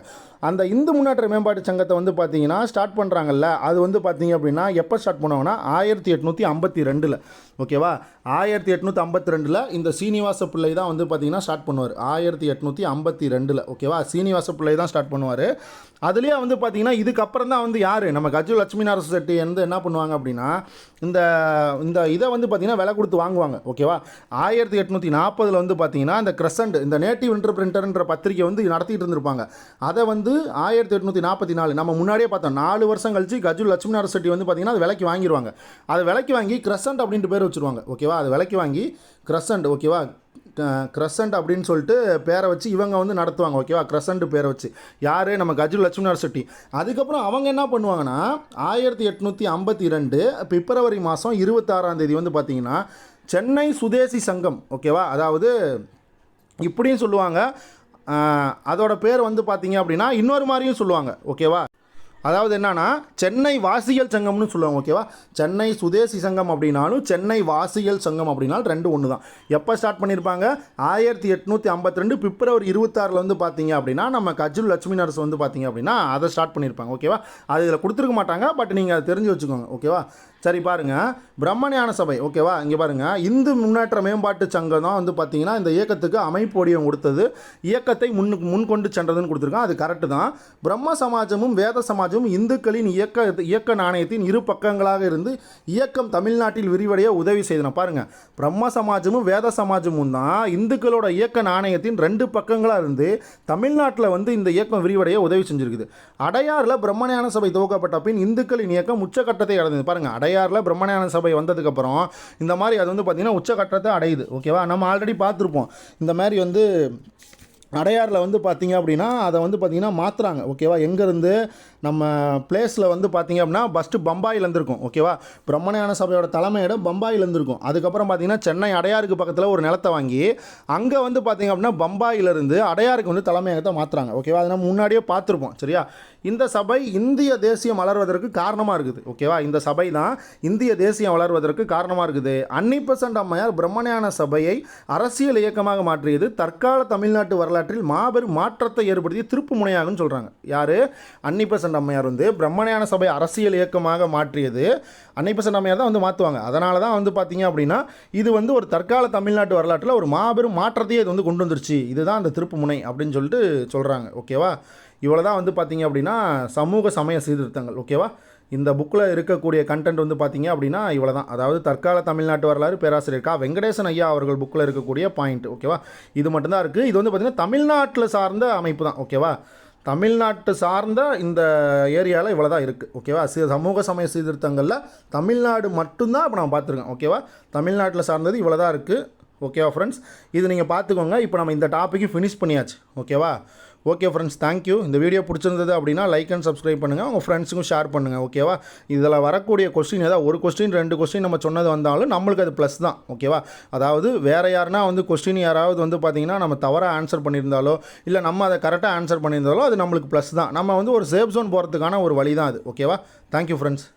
அந்த இந்து முன்னேற்ற மேம்பாட்டு சங்கத்தை வந்து பார்த்திங்கன்னா ஸ்டார்ட் பண்ணுறாங்கல்ல, அது வந்து பார்த்திங்க அப்படின்னா எப்போ ஸ்டார்ட் பண்ணுவாங்கன்னா 1852. ஓகேவா, 1852 இந்த சீனிவாச பிள்ளை தான் வந்து பார்த்திங்கன்னா ஸ்டார்ட் பண்ணுவார். 1852. ஓகேவா, சீனிவாச பிள்ளை தான் ஸ்டார்ட் பண்ணுவார். அதுலேயே வந்து பார்த்திங்கன்னா இதுக்கப்புறம் தான் வந்து யார் நம்ம கஜ்லு லட்சுமணர் செட்டி வந்து என்ன பண்ணுவாங்க அப்படின்னா இந்த இந்த இதை வந்து பார்த்திங்கன்னா விலை கொடுத்து வாங்குவாங்க. ஓகேவா, 1840 வந்து பார்த்திங்கன்னா இந்த கிரசண்ட், இந்த நேட்டிவ் இன்டர்பிரிண்டர்ன்ற பத்திரிக்கை வந்து நடத்திட்டு இருந்திருப்பாங்க. அதை வந்து 1844 நம்ம முன்னாடியே பார்த்தோம், 4 வருஷம் கழிச்சு கஜ்லு லட்சுமணர் செட்டி வந்து பார்த்திங்கன்னா அது விலைக்கு வாங்கிடுவாங்க. அதை விலைக்கு வாங்கி கிரசண்ட் அப்படின்ட்டு பேர் வச்சுருவாங்க. ஓகேவா, அது விலைக்கு வாங்கி கிரசண்ட். ஓகேவா, கிரசண்ட் அப்படின்னு சொல்லிட்டு பேரை வச்சு இவங்க வந்து நடத்துவாங்க. ஓகேவா, கிரசண்ட் பேரை வச்சு யார் நம்ம கஜ்லு லட்சுமணர் செட்டி. அதுக்கப்புறம் அவங்க என்ன பண்ணுவாங்கன்னா 1852 பிப்ரவரி மாதம் 26 வந்து பார்த்திங்கன்னா சென்னை சுதேசி சங்கம். ஓகேவா, அதாவது இப்படியும் சொல்லுவாங்க, அதோட பேர் வந்து பார்த்திங்க அப்படின்னா இன்னொரு மாதிரியும் சொல்லுவாங்க. ஓகேவா, அதாவது என்னன்னா சென்னை வாசிகள் சங்கம்னு சொல்லுவாங்க. ஓகேவா, சென்னை சுதேசி சங்கம் அப்படின்னாலும் சென்னை வாசிகள் சங்கம் அப்படின்னாலும் 2 ஒன்று தான். எப்போ ஸ்டார்ட் பண்ணியிருப்பாங்க? 1852 பிப்ரவரி 26 வந்து பார்த்தீங்க அப்படின்னா நம்ம கஜ்லு லட்சுமணர் வந்து பார்த்தீங்க அப்படின்னா அதை ஸ்டார்ட் பண்ணியிருப்பாங்க. ஓகேவா, அது இதில் கொடுத்துருக்க மாட்டாங்க, பட் நீங்கள் அதை தெரிஞ்சு வச்சுக்கோங்க. ஓகேவா, சரி. பாருங்கள், பிரம்மஞான சபை. ஓகேவா, இங்கே பாருங்கள், இந்து முன்னேற்ற மேம்பாட்டு சங்கம் தான் வந்து பார்த்தீங்கன்னா இந்த இயக்கத்துக்கு அமைப்பு வடிவம் கொடுத்தது, இயக்கத்தை முன்கொண்டு சென்றதுன்னு கொடுத்துருக்காங்க. அது கரெக்டு தான். பிரம்ம சமாஜமும் வேத சமாஜமும் இந்துக்களின் இயக்க நாணயத்தின் இரு பக்கங்களாக இருந்து இயக்கம் தமிழ்நாட்டில் விரிவடைய உதவி செய்தன. பாருங்கள், பிரம்ம சமாஜமும் வேத சமாஜமும் தான் இந்துக்களோட இயக்க நாணயத்தின் 2 பக்கங்களாக இருந்து தமிழ்நாட்டில் வந்து இந்த இயக்கம் விரிவடைய உதவி செஞ்சுருக்குது. அடையாறில் பிரம்மஞான சபை துவக்கப்பட்ட பின் இந்துக்களின் இயக்கம் உச்சக்கட்டத்தை அடைந்தது. பாருங்கள், அடையாறில் பிரம்மஞான சபை வந்ததுக்கப்புறம் இந்த மாதிரி அது வந்து பார்த்திங்கன்னா உச்சக்கட்டத்தை அடையுது. ஓகேவா, நம்ம ஆல்ரெடி பார்த்துருப்போம் இந்த மாதிரி வந்து அடையாறில் வந்து பார்த்திங்க அப்படின்னா அதை வந்து பார்த்திங்கன்னா மாற்றுறாங்க. ஓகேவா, எங்கேருந்து நம்ம பிளேஸில் வந்து பார்த்திங்க அப்படின்னா ஃபஸ்ட்டு பம்பாயிலேருந்து இருக்கும். ஓகேவா, பிரம்மஞான சபையோட தலைமையிடம் பம்பாயிலேருந்து இருக்கும். அதுக்கப்புறம் பார்த்திங்கன்னா சென்னை அடையாருக்கு பக்கத்தில் ஒரு நிலத்தை வாங்கி அங்கே வந்து பார்த்திங்க அப்படின்னா பம்பாயிலேருந்து அடையாருக்கு வந்து தலைமையகத்தை மாற்றுறாங்க. ஓகேவா, அதை நம்ம முன்னாடியே பார்த்துருப்போம். சரியா, இந்த சபை இந்திய தேசியம் வளர்வதற்கு காரணமாக இருக்குது. ஓகேவா, இந்த சபை தான் இந்திய தேசியம் வளர்வதற்கு காரணமாக இருக்குது. அன்னிபெசன்ட் அம்மையார் பிரம்மஞான சபையை அரசியல் இயக்கமாக மாற்றியது தற்கால தமிழ்நாட்டு வரலாற்றில் மாபெரும் மாற்றத்தை ஏற்படுத்திய திருப்பு முனையாகும்னு சொல்கிறாங்க. யார்? அன்னிபெசன்ட் அம்மையார் வந்து பிரம்மஞான சபை அரசியல் இயக்கமாக மாற்றியது. அன்னிபெசன்ட் அம்மையார் தான் வந்து மாற்றுவாங்க. அதனால தான் வந்து பார்த்தீங்க அப்படின்னா இது வந்து ஒரு தற்கால தமிழ்நாட்டு வரலாற்றில் ஒரு மாபெரும் மாற்றத்தையே இது வந்து கொண்டு வந்துருச்சு, இதுதான் அந்த திருப்பு முனை அப்படின்னு சொல்லிட்டு சொல்கிறாங்க. ஓகேவா, இவ்வளோ தான் வந்து பார்த்தீங்க அப்படின்னா சமூக சமய சீர்திருத்தங்கள். ஓகேவா, இந்த புக்கில் இருக்கக்கூடிய கண்டென்ட் வந்து பார்த்தீங்க அப்படின்னா இவ்வளோ தான். அதாவது தற்கால தமிழ்நாட்டு வரலாறு பேராசிரியர் கா வெங்கடேசன் ஐயா அவர்கள் புக்கில் இருக்கக்கூடிய பாயிண்ட். ஓகேவா, இது மட்டும்தான் இருக்குது. இது வந்து பார்த்திங்கன்னா தமிழ்நாட்டில் சார்ந்த அமைப்பு தான். ஓகேவா, தமிழ்நாட்டு சார்ந்த இந்த ஏரியாவில் இவ்வளோ தான் இருக்குது. ஓகேவா, சமூக சமய சீர்திருத்தங்களில் தமிழ்நாடு மட்டும்தான் இப்போ நம்ம பார்த்துருக்கோம். ஓகேவா, தமிழ்நாட்டில் சார்ந்தது இவ்வளோ தான் இருக்குது. ஓகேவா ஃப்ரெண்ட்ஸ், இது நீங்கள் பார்த்துக்கோங்க. இப்போ நம்ம இந்த டாப்பிக்கு ஃபினிஷ் பண்ணியாச்சு. ஓகேவா, ஓகே ஃப்ரெண்ட்ஸ், தேங்க்யூ. இந்த வீடியோ பிடிச்சிருந்தது அப்படின்னா லைக் அண்ட் சப்ஸ்கிரைப் பண்ணுங்கள், உங்கள் ஃப்ரெண்ட்ஸுக்கும் ஷேர் பண்ணுங்கள். ஓகேவா, இதில் வரக்கூடிய கொஸ்டின் ஏதாவது ஒரு கொஸ்டின் 2 கொஸ்டின் நம்ம சொன்னது வந்தாலும் நம்மளுக்கு அது ப்ளஸ் தான். ஓகேவா, அதாவது வேறு யாருனா வந்து கொஸ்டின் யாராவது வந்து பார்த்திங்கன்னா நம்ம தவறாக ஆன்சர் பண்ணியிருந்தாலோ இல்லை நம்ம அதை கரெக்டாக ஆன்சர் பண்ணியிருந்தாலோ அது நம்மளுக்கு ப்ளஸ் தான். நம்ம வந்து ஒரு சேஃப் ஜோன் போகிறதுக்கான ஒரு வழி தான் அது. ஓகேவா, தேங்க்யூ ஃப்ரெண்ட்ஸ்.